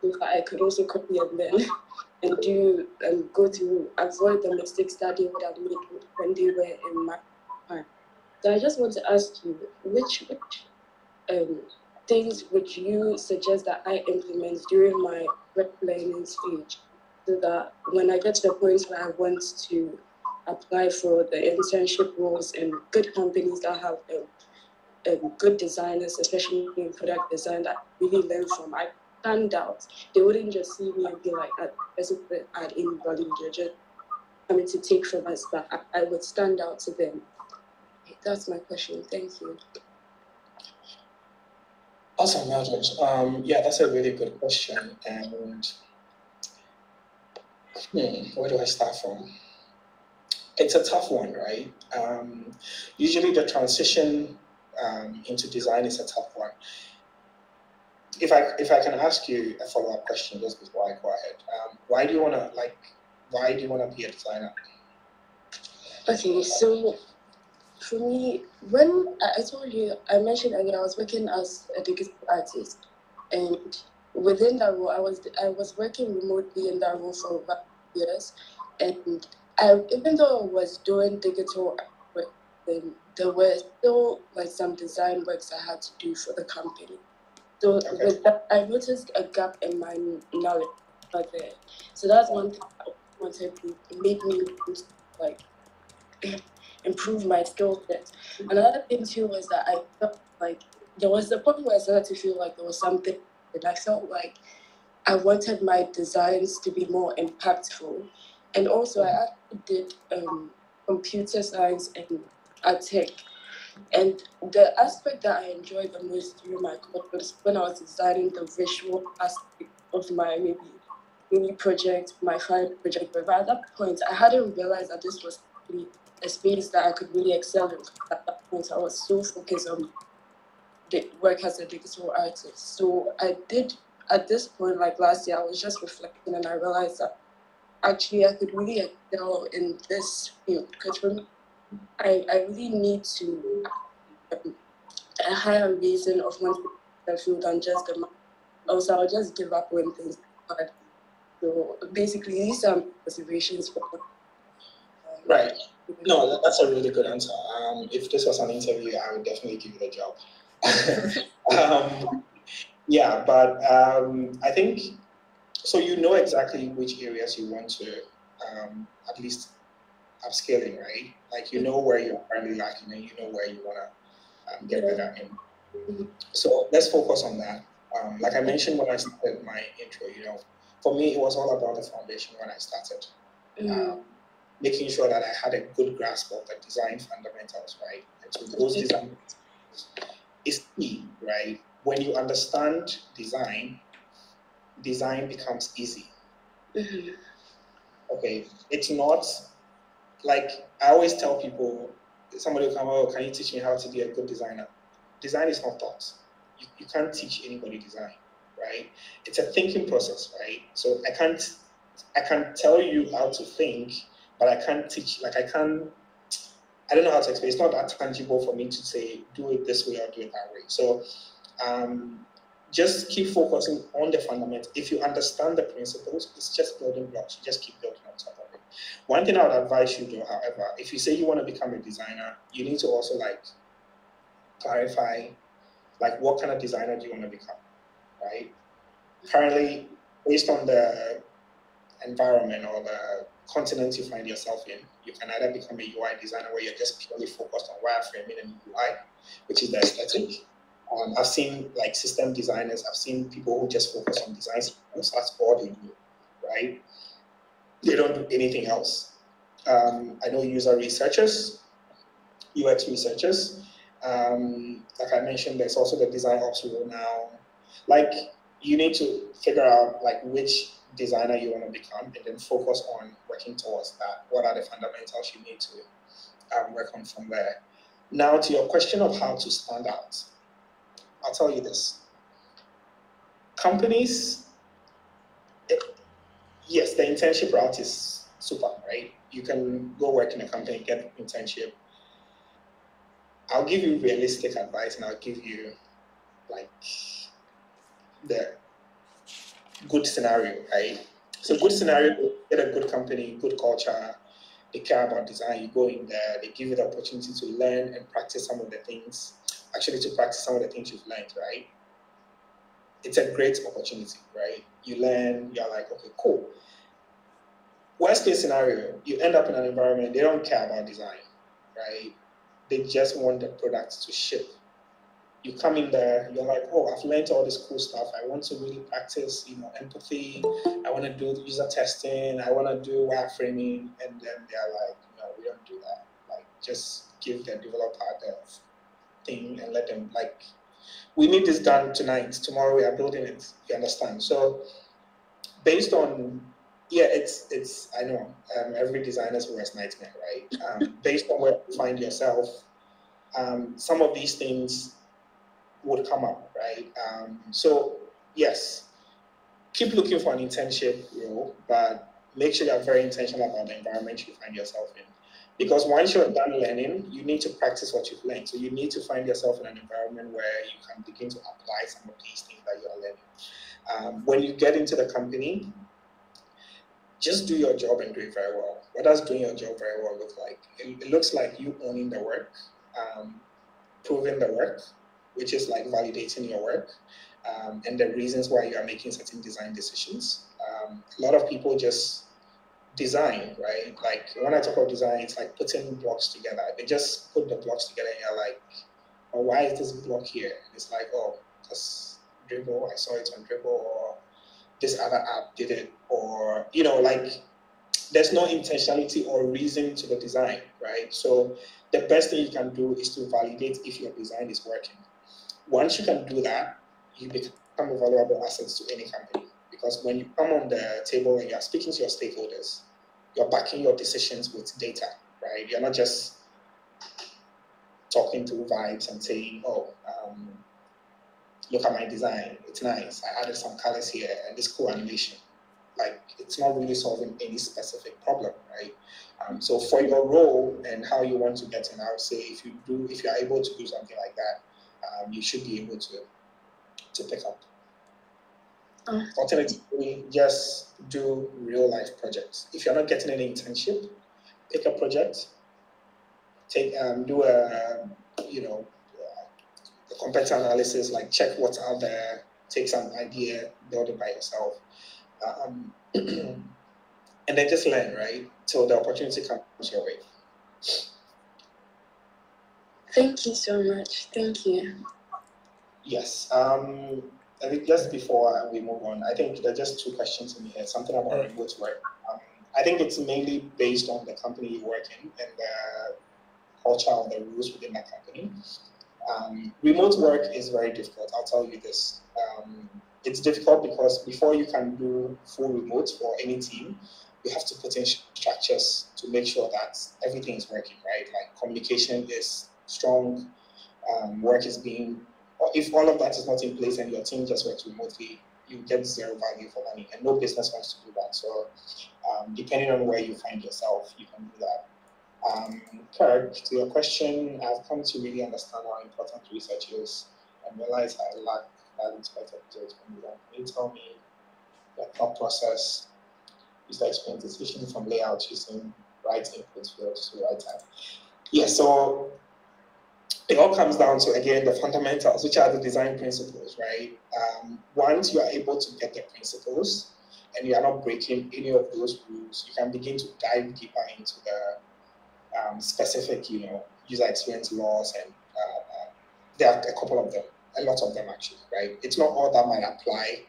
So that I could also copy and learn and do and go to avoid the mistakes that they would have made when they were in my time. So I just want to ask you, which things would you suggest that I implement during my web learning stage so that when I get to the point where I want to apply for the internship roles in good companies that have good designers, especially in product design, that I really learn from. I stand out. They wouldn't just see me and be like, "This is the ad in volume, they're just coming to take from us," but I would stand out to them. That's my question. Thank you. Awesome, Mildred. Yeah, that's a really good question. And where do I start from? It's a tough one, right? Usually the transition into design is a tough one. If I can ask you a follow-up question just before I go ahead, why do you want to be a designer? Okay, so for me, when I told you, I mentioned earlier, I was working as a digital artist, and within that role, I was working remotely in that role for about years, and even though I was doing digital work, then there were still like some design works I had to do for the company. So Okay. with that, I noticed a gap in my knowledge out there. So that's one thing I wanted to make me like improve my skill set. Another thing too was that I felt like there was a point where I started to feel like there was something, and I felt like I wanted my designs to be more impactful. And also, I actually did computer science and art tech. And the aspect that I enjoyed the most through my course was when I was designing the visual aspect of my maybe mini project, my final project. But at that point, I hadn't realized that this was really a space that I could really excel in. At that point, I was so focused on the work as a digital artist. So I did, at this point, like last year, I was just reflecting and I realized that actually I could really excel in this field, because for me, I really need to a higher reason of wanting to the field than just the money. Also, I'll just give up when things are hard. So basically, these are considerations for Right. No, that's a really good answer. If this was an interview, I would definitely give you the job. Yeah, but I think so. You know exactly which areas you want to at least upscale in, right? Like you know where you're currently lacking, and you know where you want to get better in. So let's focus on that. Like I mentioned when I started my intro, for me it was all about the foundation when I started. Making sure that I had a good grasp of the design fundamentals, right? And so those design is key, right? When you understand design becomes easy. Okay, it's not like I always tell people, somebody will come, "Oh, can you teach me how to be a good designer?" Design is not taught. You can't teach anybody design, right? It's a thinking process, right? So I can tell you how to think, but I can't teach. Like I don't know how to explain. It's not that tangible for me to say do it this way or do it that way. So just keep focusing on the fundamentals. If you understand the principles, it's just building blocks. You just keep building on top of it. One thing I would advise you do, however, if you say you want to become a designer, you need to also clarify what kind of designer do you want to become, right? Currently, based on the environment or the continent you find yourself in, you can either become a UI designer where you're just purely focused on wireframing and UI, which is the aesthetic. I've seen system designers, I've seen people who just focus on design systems, that's all they do, right? They don't do anything else. I know user researchers, UX researchers, like I mentioned, there's also the design ops role now. You need to figure out which designer you want to become and then focus on working towards that. What are the fundamentals you need to work on from there? Now to your question of how to stand out, I'll tell you this. Companies, yes, the internship route is super, right? You can go work in a company, get an internship. I'll give you realistic advice and I'll give you the good scenario, right? So good scenario, get a good company, good culture, they care about design, you go in there, they give you the opportunity to learn and practice some of the things, you've learned, right? It's a great opportunity, right? You learn, you're like, okay, cool. Worst case scenario, you end up in an environment they don't care about design, right? They just want the product to ship. You come in there, you're like, oh, I've learned all this cool stuff. I want to really practice, empathy. I want to do user testing. I want to do wireframing. And then they're like, no, we don't do that. Like, just give the developer the thing and let them, like, we need this done tonight. Tomorrow we are building it. You understand? So based on, yeah, it's I know every designer's worst nightmare, right? Based on where you find yourself, some of these things would come up, right? So yes, keep looking for an internship role, but make sure you're very intentional about the environment you find yourself in. Because once you're done learning, you need to practice what you've learned. So you need to find yourself in an environment where you can begin to apply some of these things that you're learning. When you get into the company, just do your job and do it very well. What does doing your job very well look like? It looks like you owning the work, proving the work, which is like validating your work, and the reasons why you are making certain design decisions. A lot of people just design, right? Like when I talk about design, it's like putting blocks together. They just put the blocks together and you're like, oh, why is this block here? It's like, oh, that's Dribble. I saw it on Dribble, or this other app did it, or, like there's no intentionality or reason to the design, right? So the best thing you can do is to validate if your design is working. Once you can do that, you become a valuable asset to any company. Because when you come on the table and you're speaking to your stakeholders, you're backing your decisions with data, right? You're not just talking through vibes and saying, oh, look at my design, it's nice. I added some colors here and this cool animation. Like, it's not really solving any specific problem, right? So for your role and how you want to get in, I would say if you are able to do something like that, you should be able to pick up. Alternatively, just do real life projects. If you're not getting any internship, pick a project, do a competitor analysis, like check what's out there, take some idea, build it by yourself, and then just learn, right? Till the opportunity comes your way. Thank you so much. Thank you. Yes. I think just before we move on, I think there are just two questions in here. Something about remote work. I think it's mainly based on the company you work in and the culture or the rules within that company. Remote work is very difficult. I'll tell you this. It's difficult because before you can do full remote for any team, you have to put in structures to make sure that everything is working, right? Like communication is strong, work is being, if all of that is not in place and your team just works remotely, you get zero value for money, and no business wants to do that. So depending on where you find yourself, you can do that. Kirk, to your question, I've come to really understand how important research is and realize I lack that inspector results from you. Can you tell me the thought process, user experience decision from layout using right input fields to the right time? Yeah, so it all comes down to, again, the fundamentals, which are the design principles, right? Once you are able to get the principles and you are not breaking any of those rules, you can begin to dive deeper into the specific, user experience laws, and there are a couple of them, a lot of them actually, right? It's not all that might apply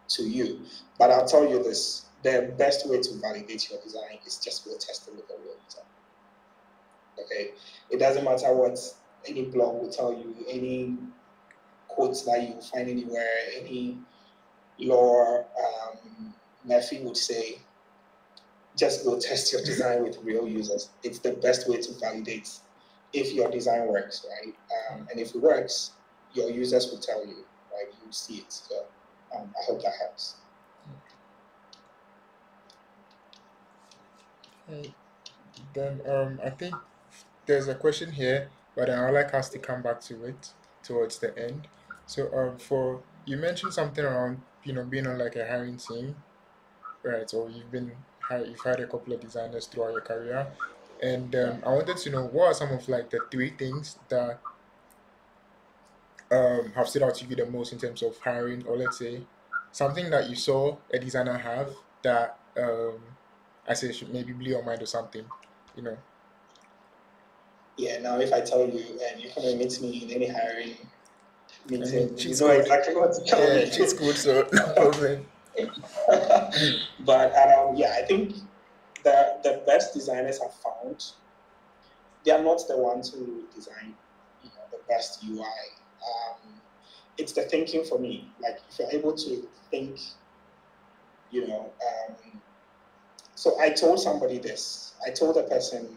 to you, but I'll tell you this: the best way to validate your design is just go test it with a real user. Okay, it doesn't matter what any blog will tell you, any quotes that you find anywhere, any law Murphy would say. Just go test your design with real users. It's the best way to validate if your design works, right? And if it works, your users will tell you, right? You will see it. So I hope that helps. Okay. Then I think there's a question here, but I would like us to come back to it towards the end. So for you mentioned something around being on like a hiring team, right? So you've had a couple of designers throughout your career, and I wanted to know what are some of like the three things that have stood out to you the most in terms of hiring, or let's say something that you saw a designer have that I say maybe blow your mind or something, you know. Yeah, now if I tell you and you come and meet me in any hiring I mean, meeting, you cheat know code. exactly what to tell Yeah, me. cheat code, so no problem. But yeah, I think the best designers I've found, they are not the ones who design, the best UI. It's the thinking for me. Like if you're able to think, you know. So I told somebody this. I told a person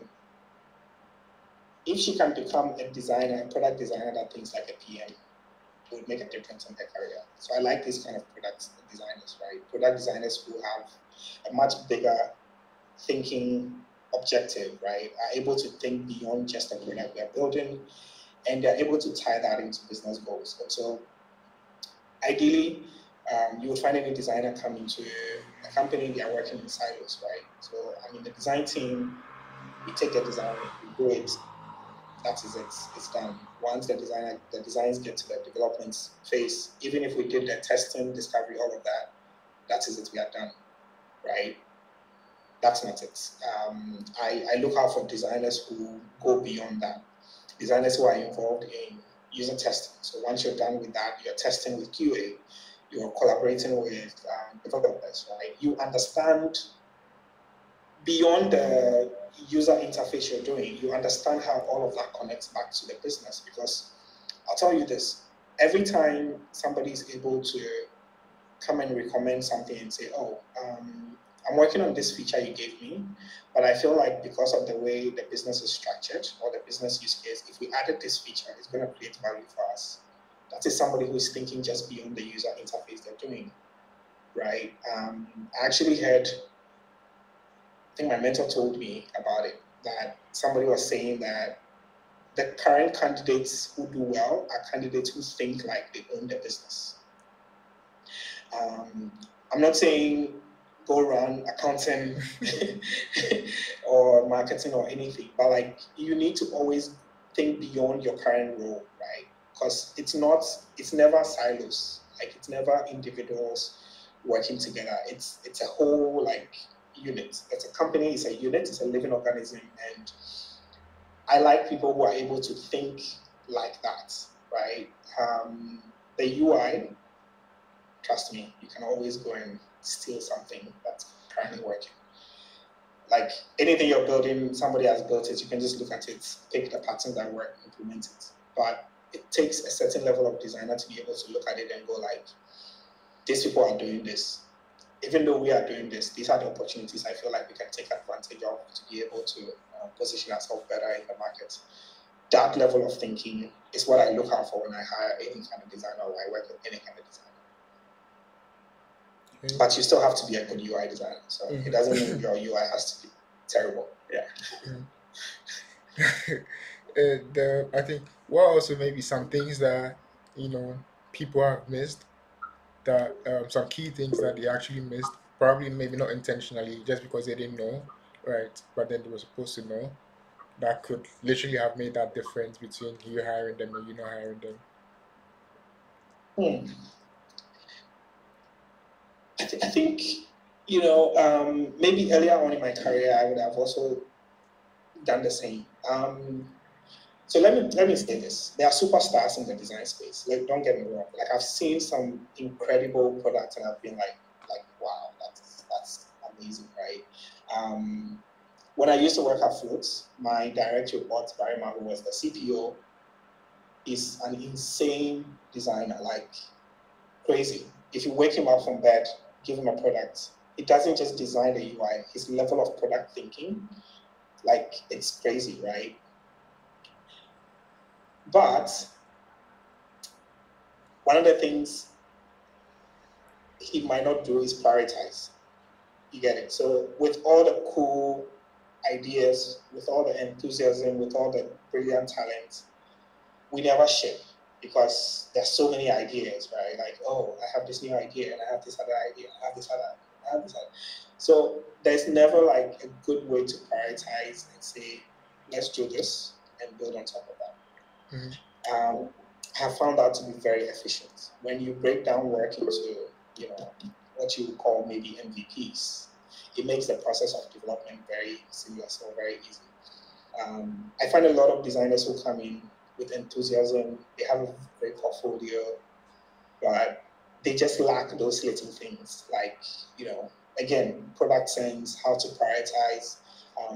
if she can become a designer, a product designer that thinks like a PM, it would make a difference in her career. So I like these kind of product designers, right? Product designers who have a much bigger thinking objective, right? Are able to think beyond just the product they're building, and they're able to tie that into business goals. And so ideally, you would find any designer come into a company, they are working in silos, right? So I mean, the design team, we take the design, we do it, that is it, it's done. Once the designs get to the development phase, even if we did the testing, discovery, all of that, that is it, we are done, right? That's not it. I look out for designers who go beyond that, designers who are involved in user testing. So once you're done with that, you're testing with QA, you're collaborating with developers, right? You understand beyond the user interface you're doing, you understand how all of that connects back to the business. Because I'll tell you this, every time somebody is able to come and recommend something and say, oh, I'm working on this feature you gave me, but I feel like because of the way the business is structured or the business use case, if we added this feature, it's going to create value for us. That is somebody who is thinking just beyond the user interface they're doing, right? I actually heard, I think my mentor told me about it, that somebody was saying that the current candidates who do well are candidates who think like they own the business. I'm not saying go run accounting or marketing or anything, but like you need to always think beyond your current role, right? Because it's never silos, like it's never individuals working together. It's a whole like unit. It's a company, it's a unit, it's a living organism, and I like people who are able to think like that, right? The UI, trust me, you can always go and steal something that's currently working. Like anything you're building, somebody has built it, you can just look at it, pick the pattern that work, implement it. But it takes a certain level of designer to be able to look at it and go like, these people are doing this. Even though we are doing this, these are the opportunities I feel like we can take advantage of to be able to position ourselves better in the market. That level of thinking is what I look out for when I hire any kind of designer or I work with any kind of designer. Okay. But you still have to be a good UI designer. So it doesn't mean your UI has to be terrible. Yeah. And I think what also maybe some things that people have missed, that some key things that they actually missed, probably maybe not intentionally, just because they didn't know, right? But then they were supposed to know, that could literally have made that difference between you hiring them and you not hiring them. I think, maybe earlier on in my career, I would have also done the same. So let me say this: there are superstars in the design space. Like, don't get me wrong. Like, I've seen some incredible products, and I've been like, wow, that's amazing, right? When I used to work at Floats, my direct report, Barry Mago, was the CPO. Is an insane designer, like crazy. If you wake him up from bed, give him a product, he doesn't just design the UI. His level of product thinking, like, it's crazy, right? But one of the things he might not do is prioritize. You get it? So with all the cool ideas, with all the enthusiasm, with all the brilliant talent, we never ship because there's so many ideas, right? Like, oh, I have this new idea and I have this other idea, I have this other, I have this other. So there's never like a good way to prioritize and say, let's do this and build on top of that. I have found that to be very efficient. When you break down work into, what you would call maybe MVPs, it makes the process of development very seamless or very easy. I find a lot of designers who come in with enthusiasm, they have a great portfolio, but they just lack those little things like, again, product sense, how to prioritize.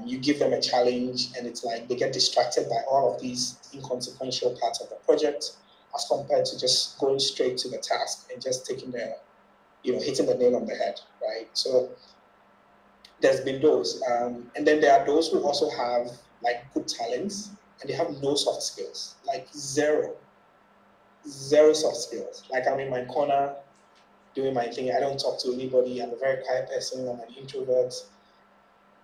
You give them a challenge and it's like they get distracted by all of these inconsequential parts of the project as compared to just going straight to the task and just taking hitting the nail on the head, right? So there's been those. And then there are those who also have like good talents and they have no soft skills, like zero soft skills. Like I'm in my corner doing my thing. I don't talk to anybody. I'm a very quiet person. I'm an introvert.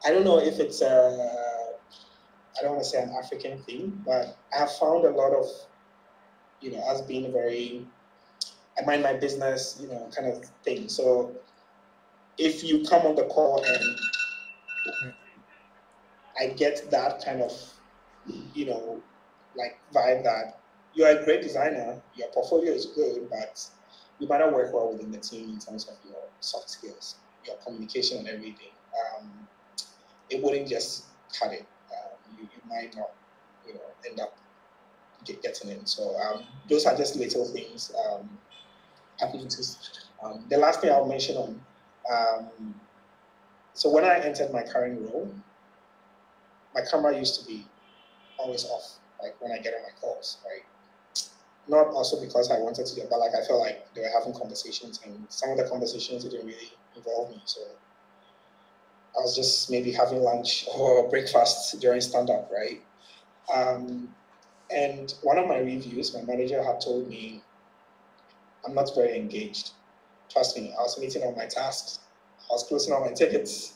I don't know if it's I don't want to say an African thing, but I have found a lot of, us being very, I mind my business, kind of thing. So if you come on the call and I get that kind of, like vibe that you're a great designer, your portfolio is good, but you might not work well within the team in terms of your soft skills, your communication and everything. It wouldn't just cut it. You might not, end up getting in. So those are just little things happening to. The last thing I'll mention on, so when I entered my current role, my camera used to be always off, like when I get on my calls, right? Not also because I wanted to, but like I felt like they were having conversations and some of the conversations didn't really involve me. So I was just maybe having lunch or breakfast during stand-up, right? And one of my reviews, my manager had told me, I'm not very engaged. Trust me, I was meeting on my tasks. I was closing all my tickets.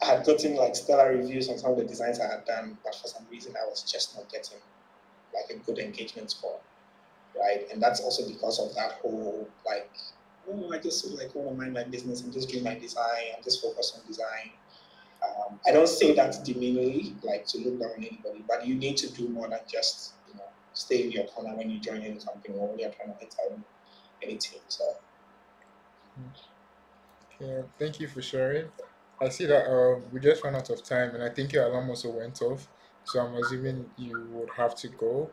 I had gotten like stellar reviews on some of the designs I had done, but for some reason I was just not getting like a good engagement score, right? And that's also because of that whole like, I just like want to mind my business. I'm just doing my design. I'm just focused on design. I don't say that demeaningly, like to look down on anybody, but you need to do more than just stay in your corner when you join any company or when you're trying to enter any team. So. Okay, thank you for sharing. I see that we just ran out of time, and I think your alarm also went off. So I'm assuming you would have to go.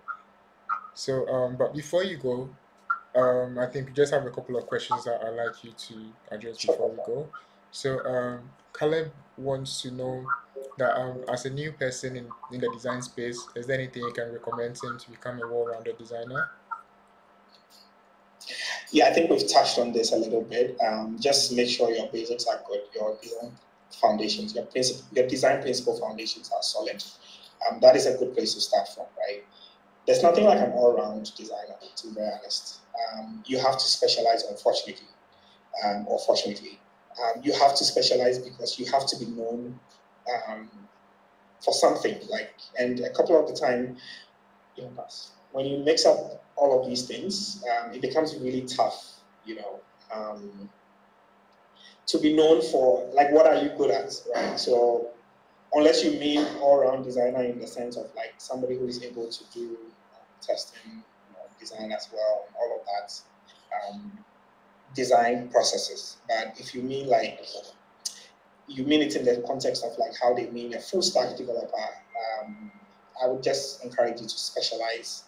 So, but before you go, I think we just have a couple of questions that I'd like you to address before we go. So, Caleb wants to know that as a new person in the design space, is there anything you can recommend him to become a well-rounded designer? Yeah, I think we've touched on this a little bit. Just make sure your basics are good, your design foundations, your design principle foundations are solid. That is a good place to start from, right? There's nothing like an all-round designer, to be very honest. You have to specialize, unfortunately, or fortunately. You have to specialize because you have to be known for something. And a couple of the time, when you mix up all of these things, it becomes really tough, to be known for, like, what are you good at, right? So unless you mean all-round designer in the sense of like somebody who is able to do testing, design as well, and all of that, design processes. But if you mean you mean it in the context of like how they mean a full stack developer, I would just encourage you to specialize.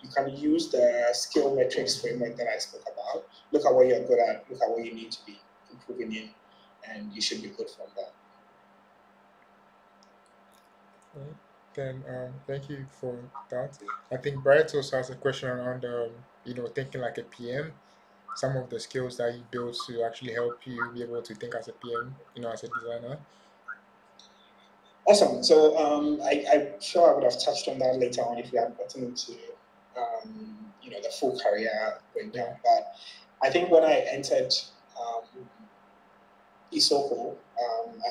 You can use the skill metrics framework that I spoke about. Look at what you're good at, look at what you need to be improving in, and you should be good from that. Okay. Then thank you for that. I think Bright also has a question around thinking like a PM, some of the skills that you build to actually help you be able to think as a PM, as a designer. Awesome. So I'm sure I would have touched on that later on if we had gotten into the full career breakdown. But I think when I entered Isoko,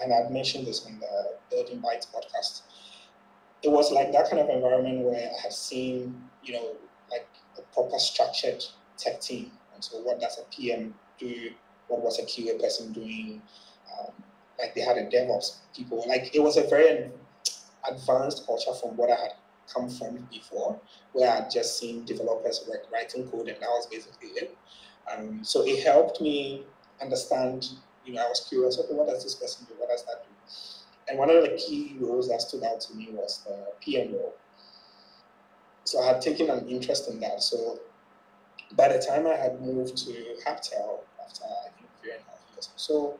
and I'd mentioned this on the Building Bytes podcast, it was like that kind of environment where I had seen, like a proper structured tech team. And so what does a PM do? What was a QA person doing? Like they had a DevOps people. Like it was a very advanced culture from what I had come from before, where I'd just seen developers writing code and that was basically it. So it helped me understand, I was curious, okay, what does this person do? What does that do? And one of the key roles that stood out to me was the PM role. So I had taken an interest in that. So by the time I had moved to Haptel, after I think 3.5 years, so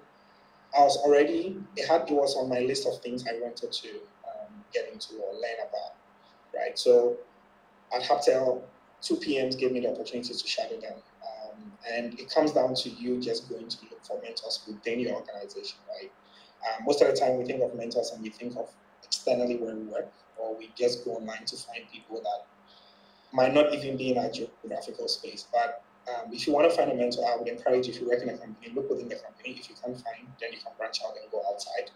I was already, it was on my list of things I wanted to get into or learn about, right? So at Haptel, 2 PMs gave me the opportunity to shadow them. And it comes down to you just going to look for mentors within your organization, right? Most of the time we think of mentors and we think of externally where we work, or we just go online to find people that might not even be in our geographical space. But if you want to find a mentor, I would encourage you, if you work in a company, look within the company. If you can't find, then you can branch out and go outside.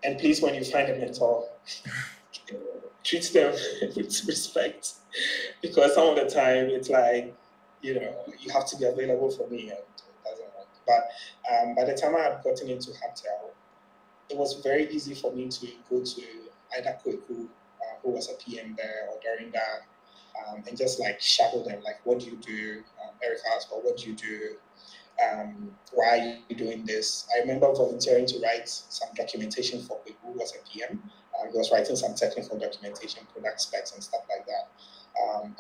And please, when you find a mentor, treat them with respect, because some of the time it's like, you have to be available for me, and it doesn't work. But by the time I had gotten into Haptel, it was very easy for me to go to either Kweku, who was a PM there, or during that, and just like shadow them, like, what do you do? Erica asked, well, what do you do? Why are you doing this? I remember volunteering to write some documentation for Kweku, who was a PM. He was writing some technical documentation, product specs, and stuff like that.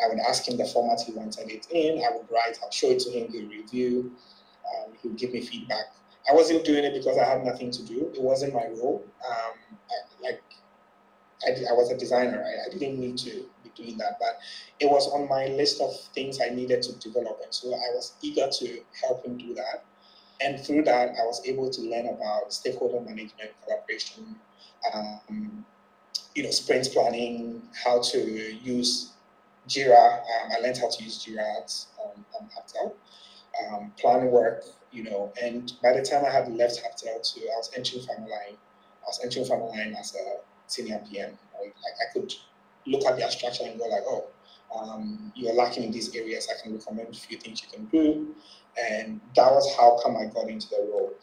I would ask him the format he wanted it in. I would write, I'll show it to him, he'll review, he'll give me feedback. I wasn't doing it because I had nothing to do. It wasn't my role. I was a designer, right? I didn't need to be doing that, but it was on my list of things I needed to develop. And so I was eager to help him do that. And through that, I was able to learn about stakeholder management, collaboration, sprint planning, how to use Jira. I learned how to use Jira at Haptel, plan work, and by the time I had left Haptel I was entering Farmer Line. I was entering Farmer Line as a senior PM. Right? Like, I could look at their structure and go like, oh, you're lacking in these areas. I can recommend a few things you can do. And that was how come I got into the role.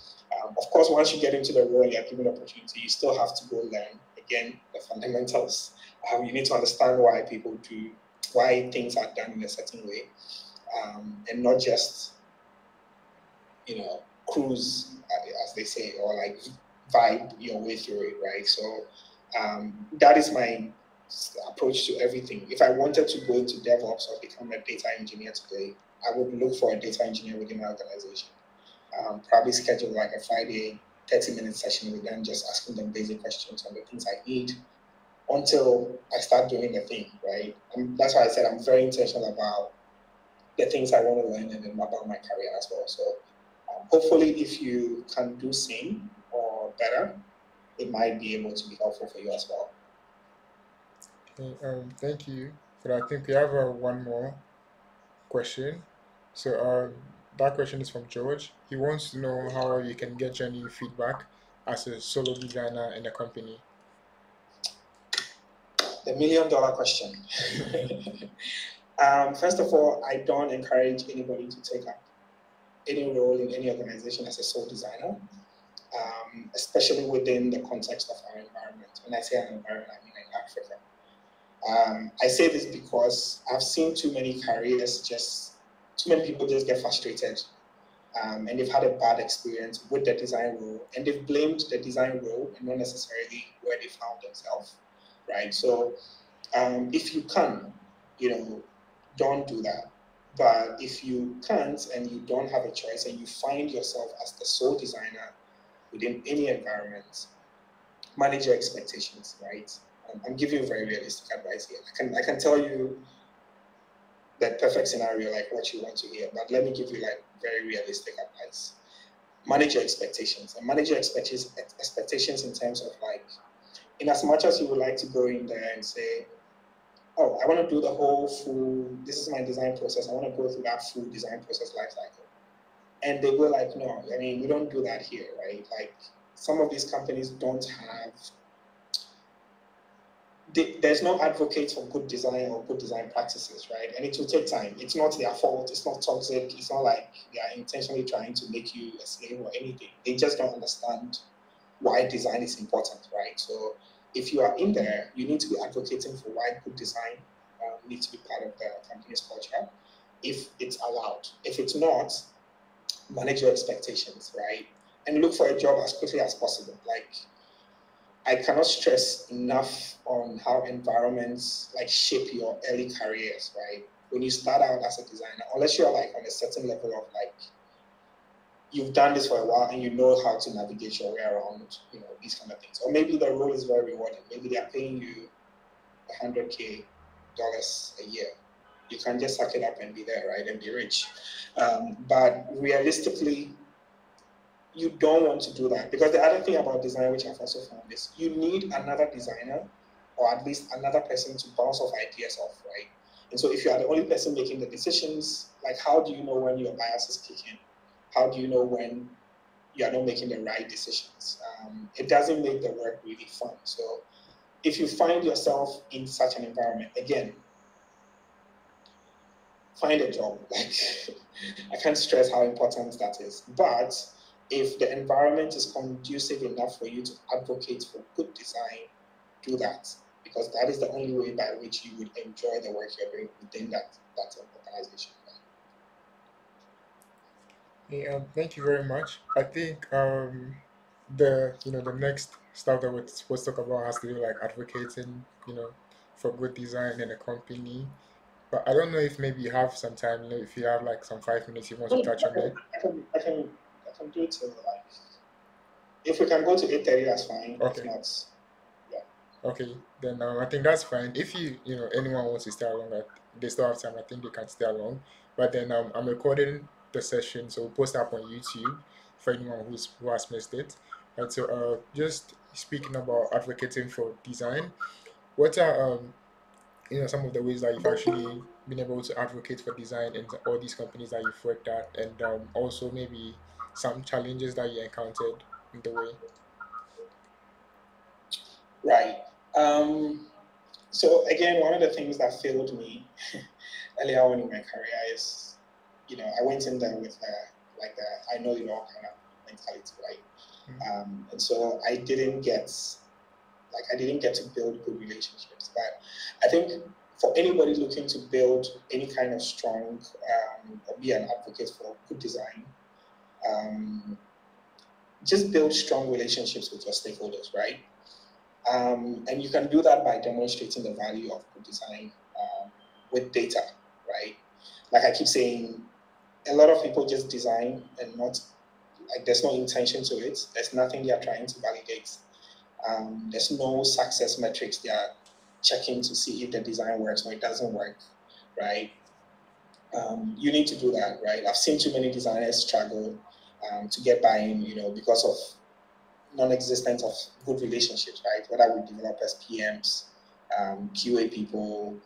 Of course, once you get into the role and you're given the opportunity, you still have to go learn, again, the fundamentals. You need to understand why things are done in a certain way, and not just, cruise, as they say, or like vibe your way through it, right? So that is my approach to everything. If I wanted to go into DevOps or become a data engineer today, I would look for a data engineer within my organization. Probably schedule like a Friday 30-minute session with them, just asking them basic questions on the things I need until I start doing the thing, right? That's why I said I'm very intentional about the things I want to learn and then about my career as well. So hopefully if you can do same or better, it might be able to be helpful for you as well. Okay, thank you for that. I think we have one more question. So that question is from George. He wants to know how you can get genuine feedback as a solo designer in a company. The $1 million question. First of all, I don't encourage anybody to take up any role in any organization as a sole designer, especially within the context of our environment. When I say an environment, I mean in Africa. I say this because I've seen too many people just get frustrated, and they've had a bad experience with the design role, and they've blamed the design role and not necessarily where they found themselves, right? So if you can, don't do that. But if you can't and you don't have a choice and you find yourself as the sole designer within any environment, manage your expectations, right? I'm giving you very realistic advice here. I can tell you the perfect scenario, like what you want to hear, but let me give you like very realistic advice. Manage your expectations, and manage your expectations in terms of like, in as much as you would like to go in there and say, oh, I want to do the whole this is my design process, I want to go through that full design process life cycle. And they go like, no, I mean, we don't do that here, right? Like, some of these companies don't have, there's no advocate for good design or good design practices, right? And it will take time. It's not their fault, it's not toxic, it's not like they are intentionally trying to make you a slave or anything. They just don't understand why design is important, right? So if you are in there, you need to be advocating for why good design needs to be part of the company's culture, if it's allowed. If it's not, manage your expectations, right? And look for a job as quickly as possible. Like, I cannot stress enough on how environments like shape your early careers, right? When you start out as a designer, unless you're like on a certain level of like you've done this for a while and you know how to navigate your way around, these kind of things. Or maybe the role is very rewarding. Maybe they are paying you $100K a year. You can just suck it up and be there, right, and be rich. But realistically, you don't want to do that, because the other thing about design, which I've also found, is you need another designer, or at least another person to bounce off ideas off, right? And so if you are the only person making the decisions, like, how do you know when your biases kick in? How do you know when you are not making the right decisions? It doesn't make the work really fun. So if you find yourself in such an environment, again, find a job. Like, I can't stress how important that is. But if the environment is conducive enough for you to advocate for good design, do that, because that is the only way by which you would enjoy the work you're doing within that organization. Hey, thank you very much. I think the next stuff that we're supposed to talk about has to do like advocating, for good design in a company. But I don't know if maybe you have some time, if you have like some 5 minutes you want to touch on it. I can do it till like, if we can go to 8:30, that's fine. If Okay. not, yeah. Okay, then I think that's fine. If anyone wants to stay along, they still have time. I think they can stay along. But then I'm recording the session, so we'll post up on YouTube for anyone who has missed it. Right. So just speaking about advocating for design, what are some of the ways that you've actually been able to advocate for design in all these companies that you've worked at, and also maybe some challenges that you encountered in the way. Right. So again, one of the things that failed me earlier on in my career is, I went in there with the I know it all kind of mentality, right? And so I didn't get to build good relationships. But I think for anybody looking to build any kind of strong or be an advocate for good design, just build strong relationships with your stakeholders, right? And you can do that by demonstrating the value of good design with data, right? Like I keep saying, a lot of people just design and not, like, there's no intention to it. There's nothing they are trying to validate. There's no success metrics they are checking to see if the design works or it doesn't work, right? You need to do that, right? I've seen too many designers struggle to get buy-in, because of non-existence of good relationships, right? Whether with developers, PMs, QA people.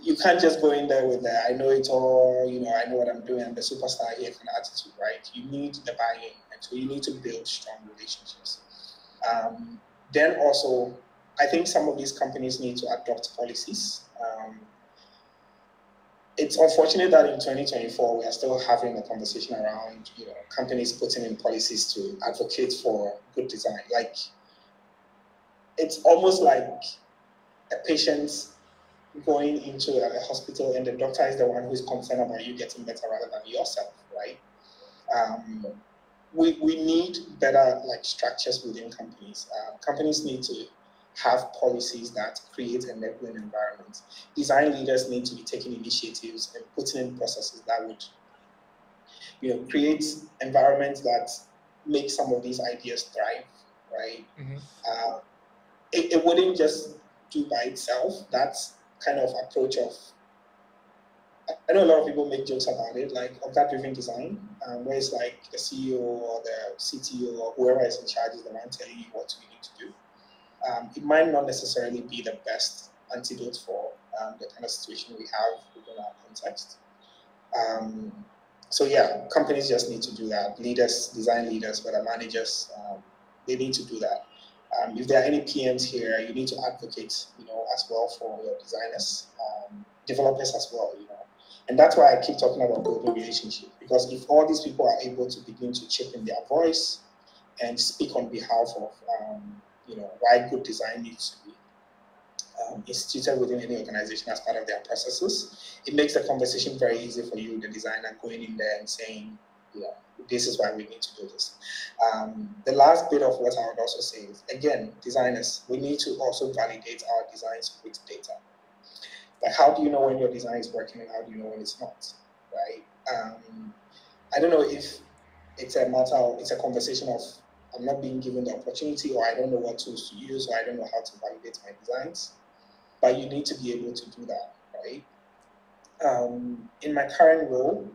You can't just go in there with the I know it all, I know what I'm doing, I'm the superstar here kind of attitude, right? You need the buy-in, and so you need to build strong relationships. Then also, I think some of these companies need to adopt policies. It's unfortunate that in 2024 we are still having a conversation around companies putting in policies to advocate for good design. Like, it's almost like a patient going into a hospital and the doctor is the one who is concerned about you getting better rather than yourself, right? We need better structures within companies. Companies need to have policies that create a enabling environment. Design leaders need to be taking initiatives and putting in processes that would create environments that make some of these ideas thrive, right? Mm-hmm. It wouldn't just do by itself. That's kind of approach of, I know a lot of people make jokes about it, like object-driven design, where it's like the CEO or the CTO or whoever is in charge is the one telling you what you need to do. It might not necessarily be the best antidote for the kind of situation we have within our context. So yeah, companies just need to do that. Leaders, design leaders, whether managers, they need to do that. If there are any PMs here, you need to advocate, as well for your designers, developers as well, And that's why I keep talking about building relationships, because if all these people are able to begin to chip in their voice and speak on behalf of, why good design needs to be instituted within any organization as part of their processes, it makes the conversation very easy for you, the designer, going in there and saying, this is why we need to do this. The last bit of what I would also say is, again, designers, we need to also validate our designs with data. Like, how do you know when your design is working and how do you know when it's not, right? I don't know if it's a conversation of I'm not being given the opportunity, or I don't know what tools to use, or I don't know how to validate my designs, but you need to be able to do that, right? In my current role,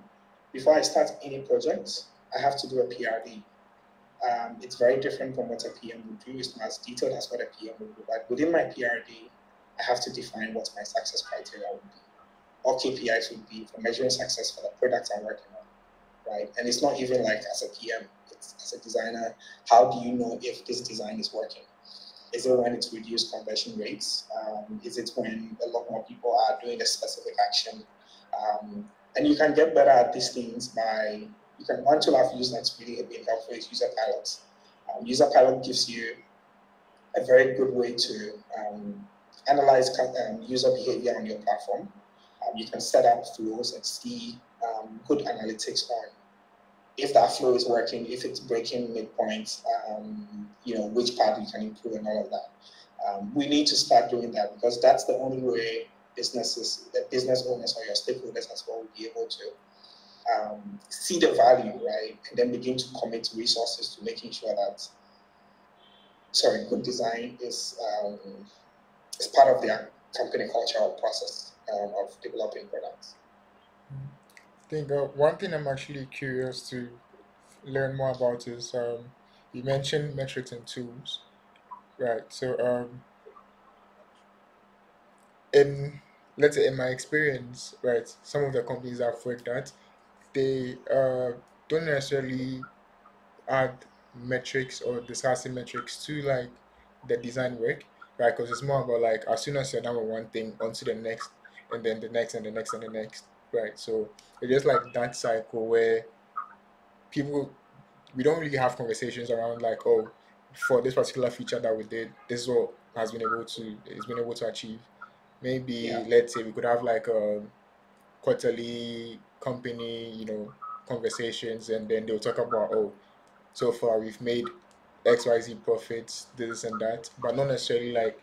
before I start any project, I have to do a PRD. It's very different from what a PM would do. It's not as detailed as what a PM would do. But within my PRD, I have to define what my success criteria would be, or KPIs would be for measuring success for the product I'm working on, right? And it's not even like as a PM, it's as a designer, how do you know if this design is working? Is it when it's reduced conversion rates? Is it when a lot more people are doing a specific action? And you can get better at these things by, one tool I've used that's really been helpful is User Pilot. User Pilot gives you a very good way to analyze user behavior on your platform. You can set up flows and see good analytics on if that flow is working, if it's breaking midpoints, which part you can improve and all of that. We need to start doing that because that's the only way the business owners or your stakeholders as well will be able to see the value, right? And then begin to commit resources to making sure that, good design is part of their company culture or process of developing products. I think one thing I'm actually curious to learn more about is you mentioned metrics and tools, right? So in let's say in my experience, right, some of the companies I've worked at, they don't necessarily add metrics or discussing metrics to like the design work, right? Because it's more about like as soon as you're done with one thing, onto the next, and then the next, and the next, and the next, right? So it's just like that cycle where people we don't really have conversations around like, oh, for this particular feature that we did, this is what has been able to achieve. Maybe Yeah. let's say we could have like a quarterly company, conversations, and then they'll talk about, oh, so far we've made XYZ profits, this and that, but not necessarily like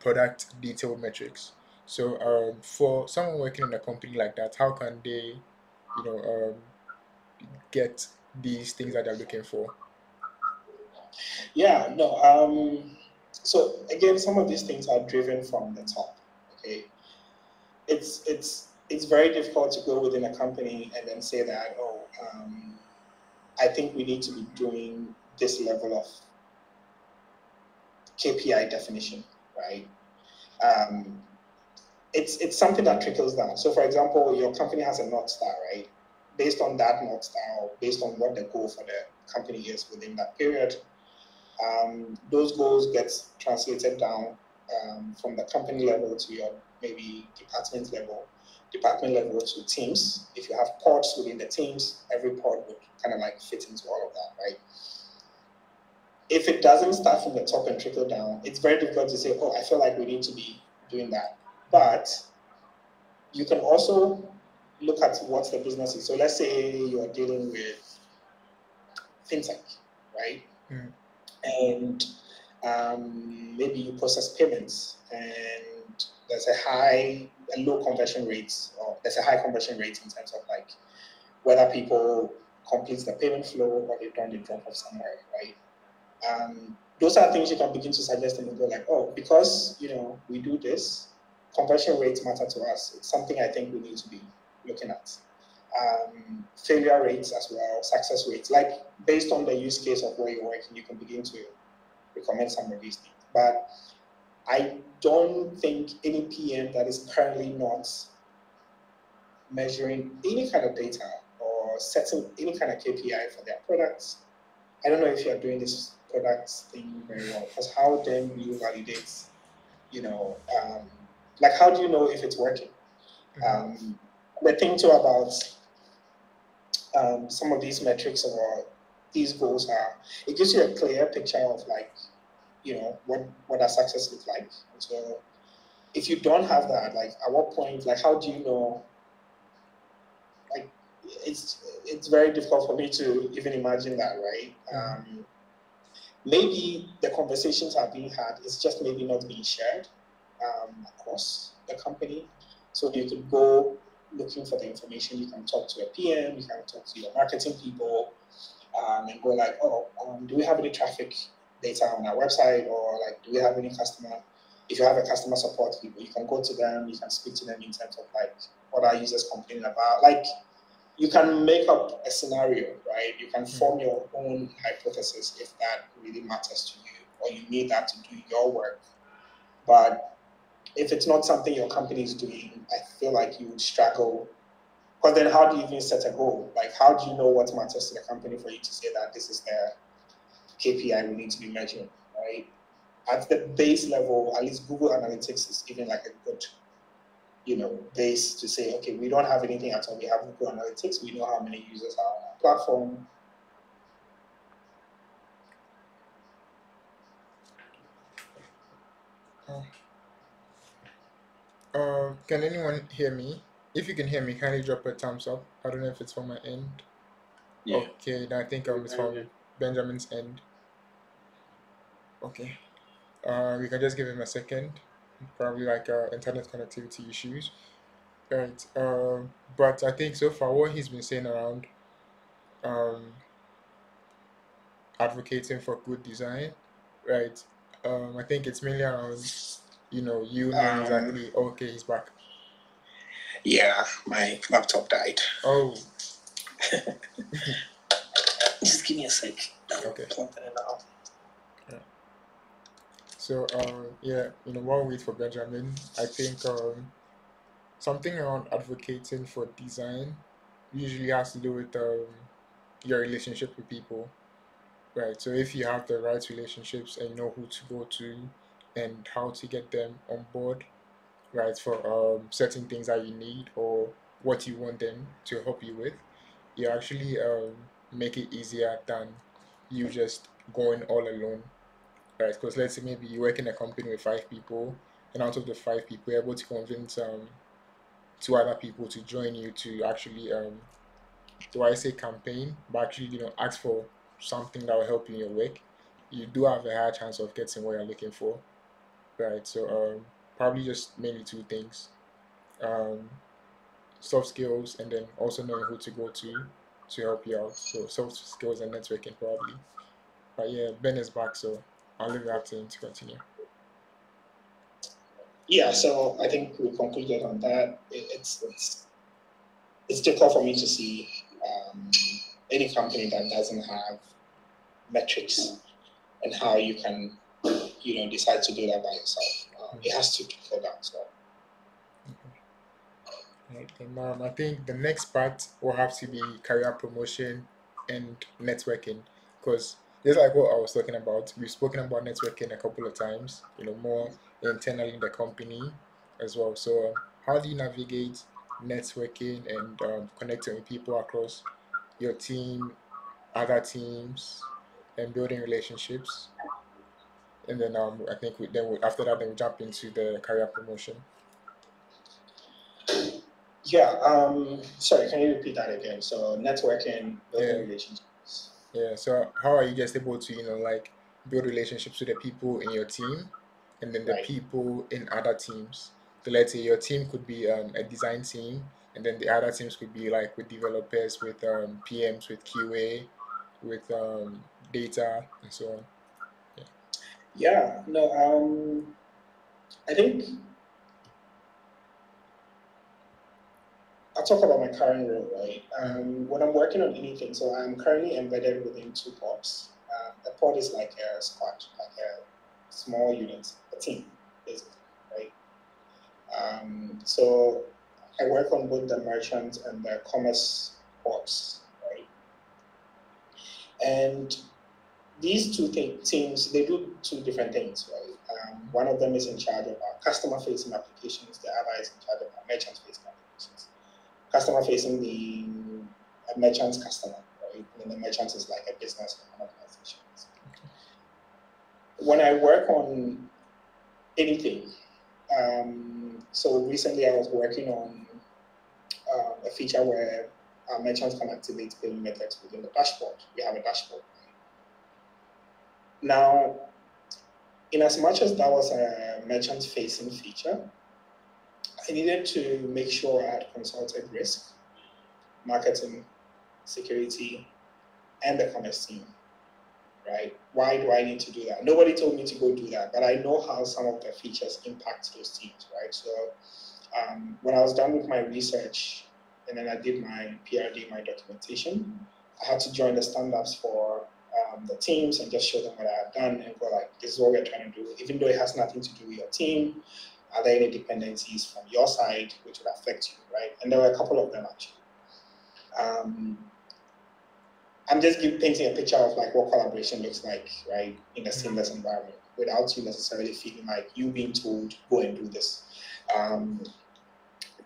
product detailed metrics. So for someone working in a company like that, how can they, you know, get these things that they're looking for? Yeah, no. So again, some of these things are driven from the top. Okay, it's very difficult to go within a company and then say that, I think we need to be doing this level of KPI definition, right? Um, it's something that trickles down. So, for example, your company has a North Star, right? Based on that North Star, based on what the goal for the company is within that period, those goals get translated down from the company level to your maybe department level to teams. If you have pods within the teams, every pod would kind of like fit into all of that, right? If it doesn't start from the top and trickle down, it's very difficult to say, I feel like we need to be doing that. But you can also look at what the business is. So let's say you are dealing with fintech, right? Mm. And maybe you process payments and there's a low conversion rate, or there's a high conversion rate in terms of like whether people complete the payment flow or they don't drop off somewhere, right? Those are things you can begin to suggest and go like, because we do this, conversion rates matter to us. It's something I think we need to be looking at. Failure rates as well, success rates, like based on the use case of where you're working, you can begin to recommend some of these things. But I don't think any PM that is currently not measuring any kind of data or setting any kind of KPI for their products, I don't know if you're doing this product thing very well, because how then do you validate, like how do you know if it's working? The thing too about some of these metrics or these goals are, it gives you a clear picture of like, what does success look like? And so if you don't have that, like at what point, like how do you know, like it's it's very difficult for me to even imagine that, right? Maybe the conversations are being had, it's just maybe not being shared across the company. So you could go looking for the information, you can talk to a PM, you can talk to your marketing people, and go like, oh, do we have any traffic data on our website, or like, do we have any customer? If you have a customer support people, you can go to them, you can speak to them in terms of like, what are users complaining about? Like, you can make up a scenario, right? You can form your own hypothesis if that really matters to you, or you need that to do your work. But if it's not something your company is doing, I feel like you would struggle. Because then how do you even set a goal? Like, how do you know what matters to the company for you to say that this is the KPI we need to be measuring, right? At the base level, at least Google Analytics is even like a good, base to say, okay, we don't have anything at all. We have Google Analytics. We know how many users are on our platform. Can anyone hear me? If you can hear me, kindly drop a thumbs up. I don't know if it's from my end. Yeah. Okay, then I think it's from Benjamin's end. Okay. We can just give him a second. Probably like internet connectivity issues. Right. But I think so far what he's been saying around um advocating for good design, right? I think it's mainly around you knowing exactly. Okay, he's back. Yeah, my laptop died. Oh, Just give me a sec. okay. Plug that in now. So yeah, while we wait for Benjamin, I think something around advocating for design usually has to do with your relationship with people, right? So if you have the right relationships and you know who to go to and how to get them on board, right, for certain things that you need or what you want them to help you with, you actually make it easier than you just going all alone, right? Because let's say maybe you work in a company with 5 people, and out of the 5 people, you're able to convince 2 other people to join you to actually do I say campaign, but actually ask for something that will help you in your work. You do have a higher chance of getting what you're looking for, right? So probably just mainly 2 things: um, soft skills, and then also knowing who to go to help you out. So soft skills and networking probably. But yeah, Ben is back, so I'll leave it up to him to continue. Yeah, so I think we concluded on that. It's difficult for me to see any company that doesn't have metrics and how you can, decide to do that by yourself. It has to trickle down. So Right. And I think the next part will have to be career promotion and networking, because just like what I was talking about, we've spoken about networking a couple of times, more internally in the company as well. So, how do you navigate networking and connecting with people across your team, other teams, and building relationships? And then I think after that, then we jump into the career promotion. yeah, sorry, can you repeat that again? So networking, building Yeah. relationships. Yeah, so how are you just able to, like build relationships with the people in your team and then the Right. people in other teams? So let's say your team could be a design team, and then the other teams could be like with developers, with PMs, with QA, with data, and so on. Yeah, no, I think I'll talk about my current role, right? When I'm working on anything, so I'm currently embedded within 2 pods. A pod is like a squad, like a small unit, a team, basically, right? So I work on both the merchant and the commerce pods, right? And these teams, they do 2 different things, right? One of them is in charge of our customer-facing applications. The other is in charge of our merchant-facing applications. Customer-facing being a merchant's customer, right? And then the merchant is like a business or an organization. When I work on anything, so recently I was working on a feature where merchants can activate payment methods within the dashboard. We have a dashboard. Now, in as much as that was a merchant-facing feature, I needed to make sure I had consulted risk, marketing, security, and the commerce team, right? Why do I need to do that? Nobody told me to go do that, but I know how some of the features impact those teams, right? So when I was done with my research and then I did my PRD, my documentation, I had to join the stand-ups for the teams and just show them what I had done and go like, this is what we're trying to do. Even though it has nothing to do with your team, are there any dependencies from your side which would affect you, right? And there were a couple of them actually. I'm just painting a picture of like what collaboration looks like, right, in a seamless environment without you necessarily feeling like you being told, go and do this.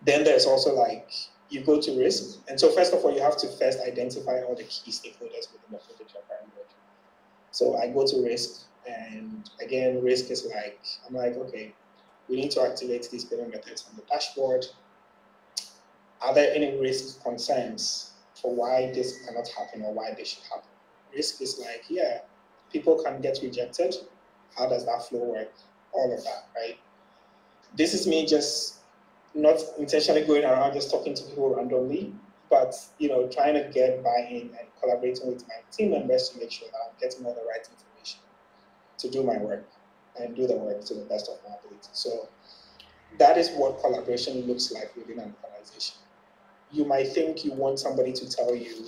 Then there's also like, you go to risk. And so first of all, you have to first identify all the key stakeholders within the project you're currently working on. So I go to risk, and again, risk is like, I'm like, okay, we need to activate these payment methods on the dashboard. Are there any risk concerns for why this cannot happen or why this should happen? Risk is like, yeah, people can get rejected. How does that flow work? All of that, right? This is me just not intentionally going around just talking to people randomly, but trying to get buy-in and collaborating with my team members to make sure that I'm getting all the right information to do my work and do the work to the best of my ability. So that is what collaboration looks like within an organization. You might think you want somebody to tell you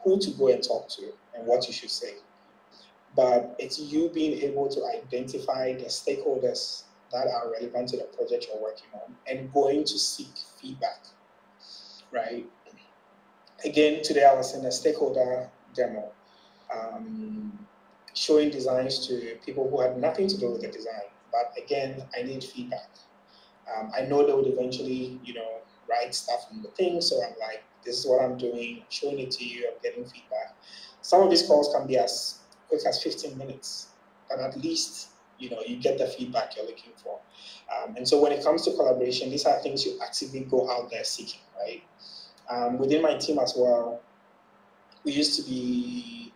who to go and talk to and what you should say, but it's you being able to identify the stakeholders that are relevant to the project you're working on and going to seek feedback, right? Again, today I was in a stakeholder demo, showing designs to people who had nothing to do with the design, but again, I need feedback. I know they would eventually, write stuff on the thing, so I'm like, this is what I'm doing, I'm showing it to you, I'm getting feedback. Some of these calls can be as quick as 15 minutes, but at least you get the feedback you're looking for. And so when it comes to collaboration, these are things you actively go out there seeking, right? Within my team as well, we used to be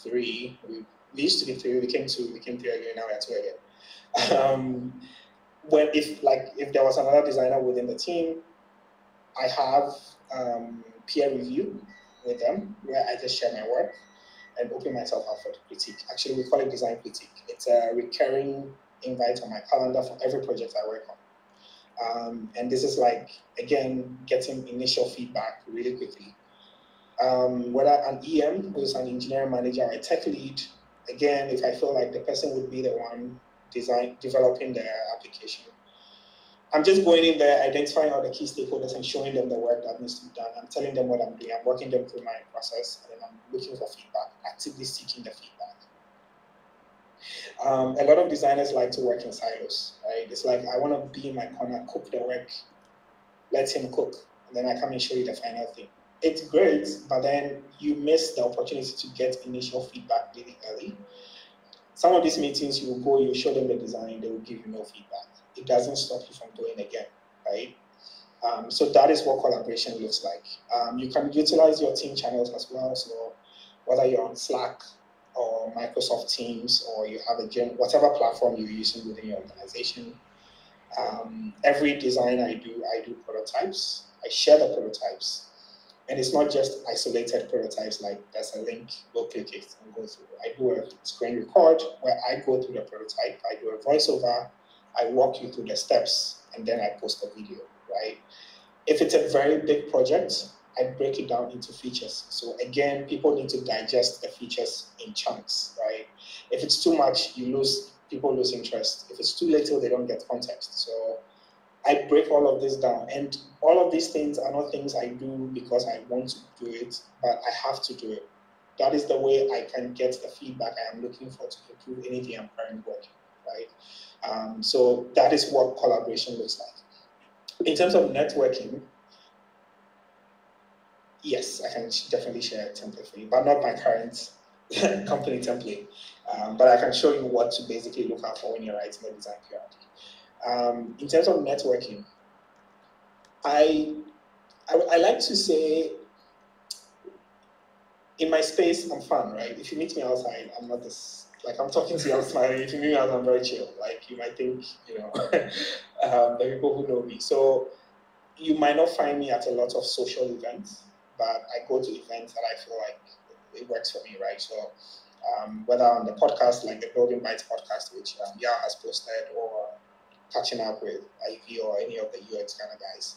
three. We used to be three, we became two, we became three again, now we're two again. If there was another designer within the team, I have peer review with them where I just share my work and open myself up for the critique. Actually, we call it design critique. It's a recurring invite on my calendar for every project I work on. And this is like, again, getting initial feedback really quickly. Whether an EM, who's an engineering manager, or a tech lead, again, if I feel like the person would be the one developing the application, I'm just going in there, identifying all the key stakeholders and showing them the work that needs to be done. I'm telling them what I'm doing. I'm working them through my process, and then I'm looking for feedback, actively seeking the feedback. A lot of designers like to work in silos, right? It's like, I want to be in my corner, cook the work, let him cook, and then I come and show you the final thing. It's great, but then you miss the opportunity to get initial feedback really early. Some of these meetings, you will go, you show them the design, they will give you no feedback. It doesn't stop you from going again, right? So that is what collaboration looks like. You can utilize your team channels as well. So whether you're on Slack or Microsoft Teams, or you have whatever platform you're using within your organization. Every design I do prototypes. I share the prototypes. And it's not just isolated prototypes like there's a link, go click it and go through. I do a screen record where I go through the prototype. I do a voiceover. I walk you through the steps, and then I post a video, right? If it's a very big project, I break it down into features. So again, people need to digest the features in chunks, right? If it's too much, people lose interest. If it's too little, they don't get context. So I break all of this down, and all of these things are not things I do because I want to do it, but I have to do it. That is the way I can get the feedback I am looking for to improve anything I'm currently working, right? So that is what collaboration looks like. In terms of networking, yes, I can definitely share a template for you, but not my current company template. But I can show you what to basically look out for when you're writing a design PRD. In terms of networking, I I like to say in my space, I'm fun, right? If you meet me outside, I'm not this, like I'm talking to you, I'm smiling. If you meet me outside, I'm very chill. Like you might think, the people who know me. So you might not find me at a lot of social events, but I go to events that I feel like it works for me, right? So whether on the podcast, like the Building Bites podcast, which Yao has posted, or catching up with Ivy or any of the UX kind of guys,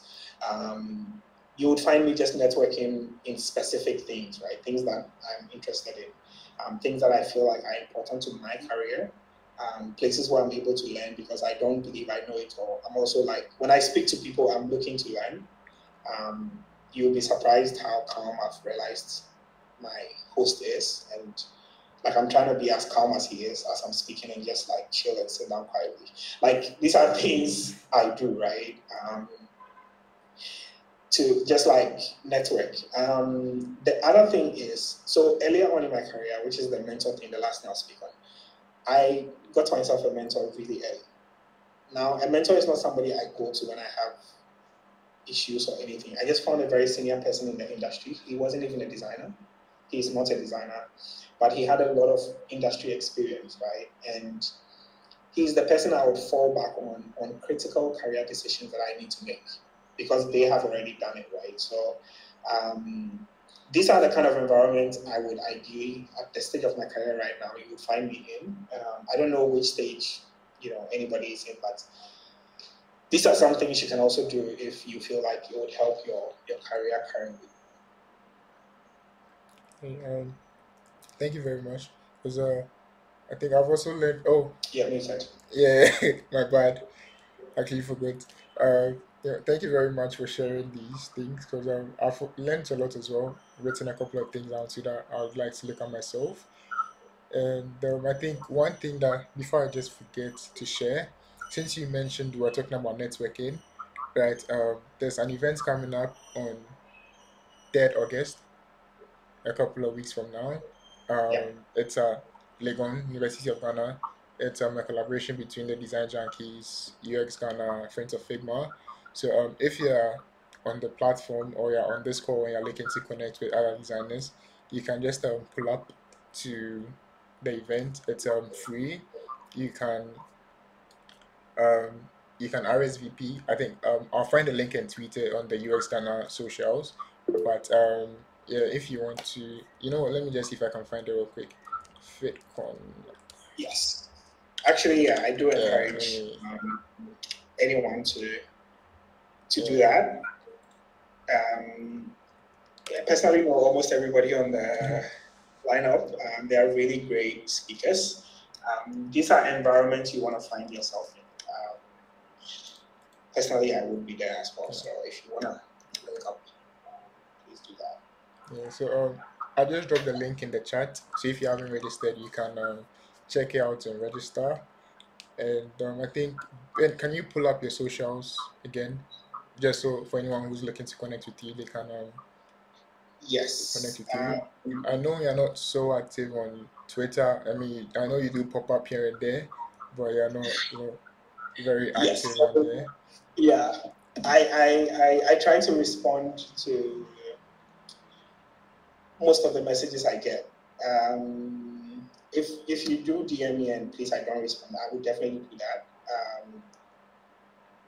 you would find me just networking in specific things, right? Things that I'm interested in, things that I feel like are important to my career, places where I'm able to learn because I don't believe I know it all. I'm also like, when I speak to people, I'm looking to learn. You'll be surprised how calm I've realized my host is. And like, I'm trying to be as calm as he is as I'm speaking and just like chill and sit down quietly. Like, these are things I do, right? To just like network. The other thing is, so earlier on in my career, which is the mentor thing, the last thing I'll speak on, I got myself a mentor really early. Now, a mentor is not somebody I go to when I have issues or anything. I just found a very senior person in the industry. He wasn't even a designer. He's not a designer, but he had a lot of industry experience, right? And he's the person I would fall back on critical career decisions that I need to make because they have already done it, right? So these are the kind of environments I would ideally, at the stage of my career right now, you would find me in. I don't know which stage anybody is in, but these are some things you can also do if you feel like it would help your career currently. Hey, thank you very much. Because I think I've also learned. Oh, Yeah, muted. yeah, my bad. Actually forgot. Yeah, thank you very much for sharing these things because I've learned a lot as well. Written a couple of things down so that I would like to look at myself. And I think one thing that before I just forget to share, since you mentioned we were talking about networking, right? There's an event coming up on 3rd August, a couple of weeks from now. Yeah. It's a Legon, University of Ghana. It's a collaboration between the Design Junkies, UX Ghana, Friends of Figma. So if you're on the platform or you're on this call and you're looking to connect with other designers, you can just pull up to the event. It's free. You can um, you can RSVP. I think I'll find the link and tweet it on the UX Ghana socials. But yeah, if you want to, what, let me just see if I can find it real quick. FitCon. Yes. Actually, yeah, I do Yeah, let encourage me. anyone to do Yeah. that. I personally know almost everybody on the lineup. They are really great speakers. These are environments you want to find yourself in. Personally, I would be there as well. Yeah. So if you want to link up, please do that. Yeah. So I just dropped the link in the chat. So if you haven't registered, you can check it out and register. And I think, Ben, can you pull up your socials again? Just so for anyone who's looking to connect with you, they can connect Yes. with you. I know you're not so active on Twitter. I mean, I know you do pop up here and there, but you're not, very Yes. active on there. Yeah. I try to respond to most of the messages I get. If you do DM me and please I don't respond, I would definitely do that.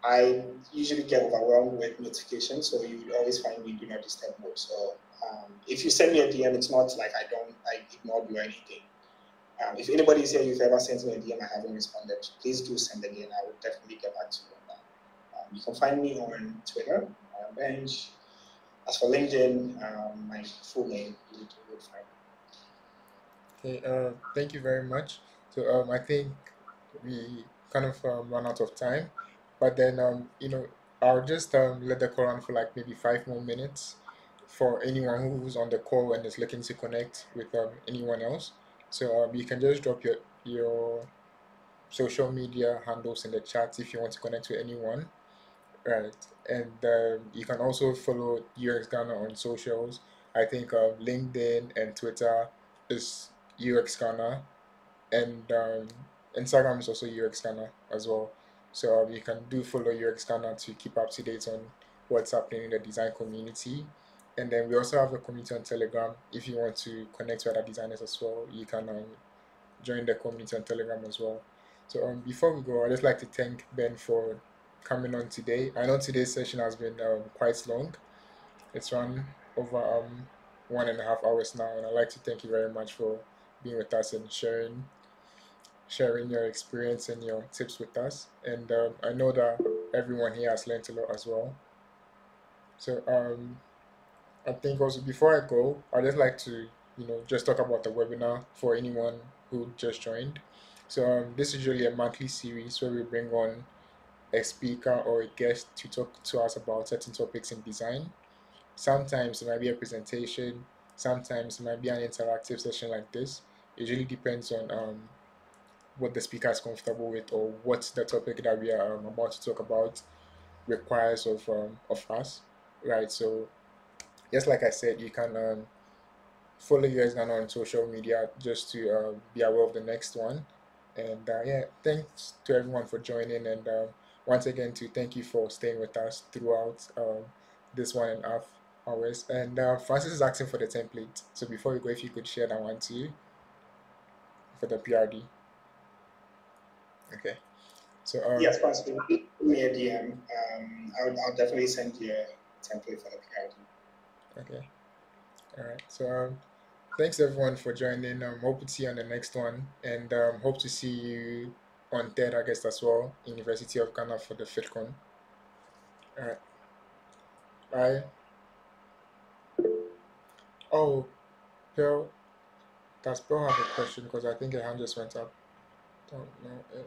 I usually get overwhelmed with notifications, so you would always find me do not disturb mode. So if you send me a DM, it's not like I ignored you or anything. If anybody is here, you've ever sent me a DM, I haven't responded, please do send again. I will definitely get back to you on that. You can find me on Twitter, Bench. As for LinkedIn, my full name, you would find. Okay, thank you very much. So I think we kind of run out of time, but then I'll just let the call run for like maybe 5 more minutes for anyone who's on the call and is looking to connect with anyone else. So you can just drop your social media handles in the chat if you want to connect with anyone. Right. And you can also follow UX Ghana on socials. I think LinkedIn and Twitter is UX Ghana, and Instagram is also UX Ghana as well. So you can do follow UX Ghana to keep up to date on what's happening in the design community. And then we also have a community on Telegram. If you want to connect with other designers as well, you can join the community on Telegram as well. So before we go, I'd just like to thank Ben for coming on today. I know today's session has been quite long. It's run over 1.5 hours now, and I'd like to thank you very much for being with us and sharing your experience and your tips with us. And I know that everyone here has learned a lot as well. So I think also before I go, I'd just like to just talk about the webinar for anyone who just joined. So this is usually a monthly series where we bring on a speaker or a guest to talk to us about certain topics in design. Sometimes it might be a presentation, sometimes it might be an interactive session like this. It really depends on what the speaker is comfortable with or what the topic that we are about to talk about requires of us, right? So just like I said, you can follow you guys down on social media just to be aware of the next one. And yeah, thanks to everyone for joining. And once again, to thank you for staying with us throughout this 1.5 hours. And Francis is asking for the template. So before we go, if you could share that one too for the PRD. Okay. So Yes, possibly. Give me a DM. I'll definitely send you a template for the PRD. okay. All right. So thanks everyone for joining. Hope to see you on the next one, and hope to see you on 3rd August as well, University of Ghana for the FitCon. All right. Bye. Oh, Pearl, does Pearl have a question? Because I think her hand just went up. Don't know if.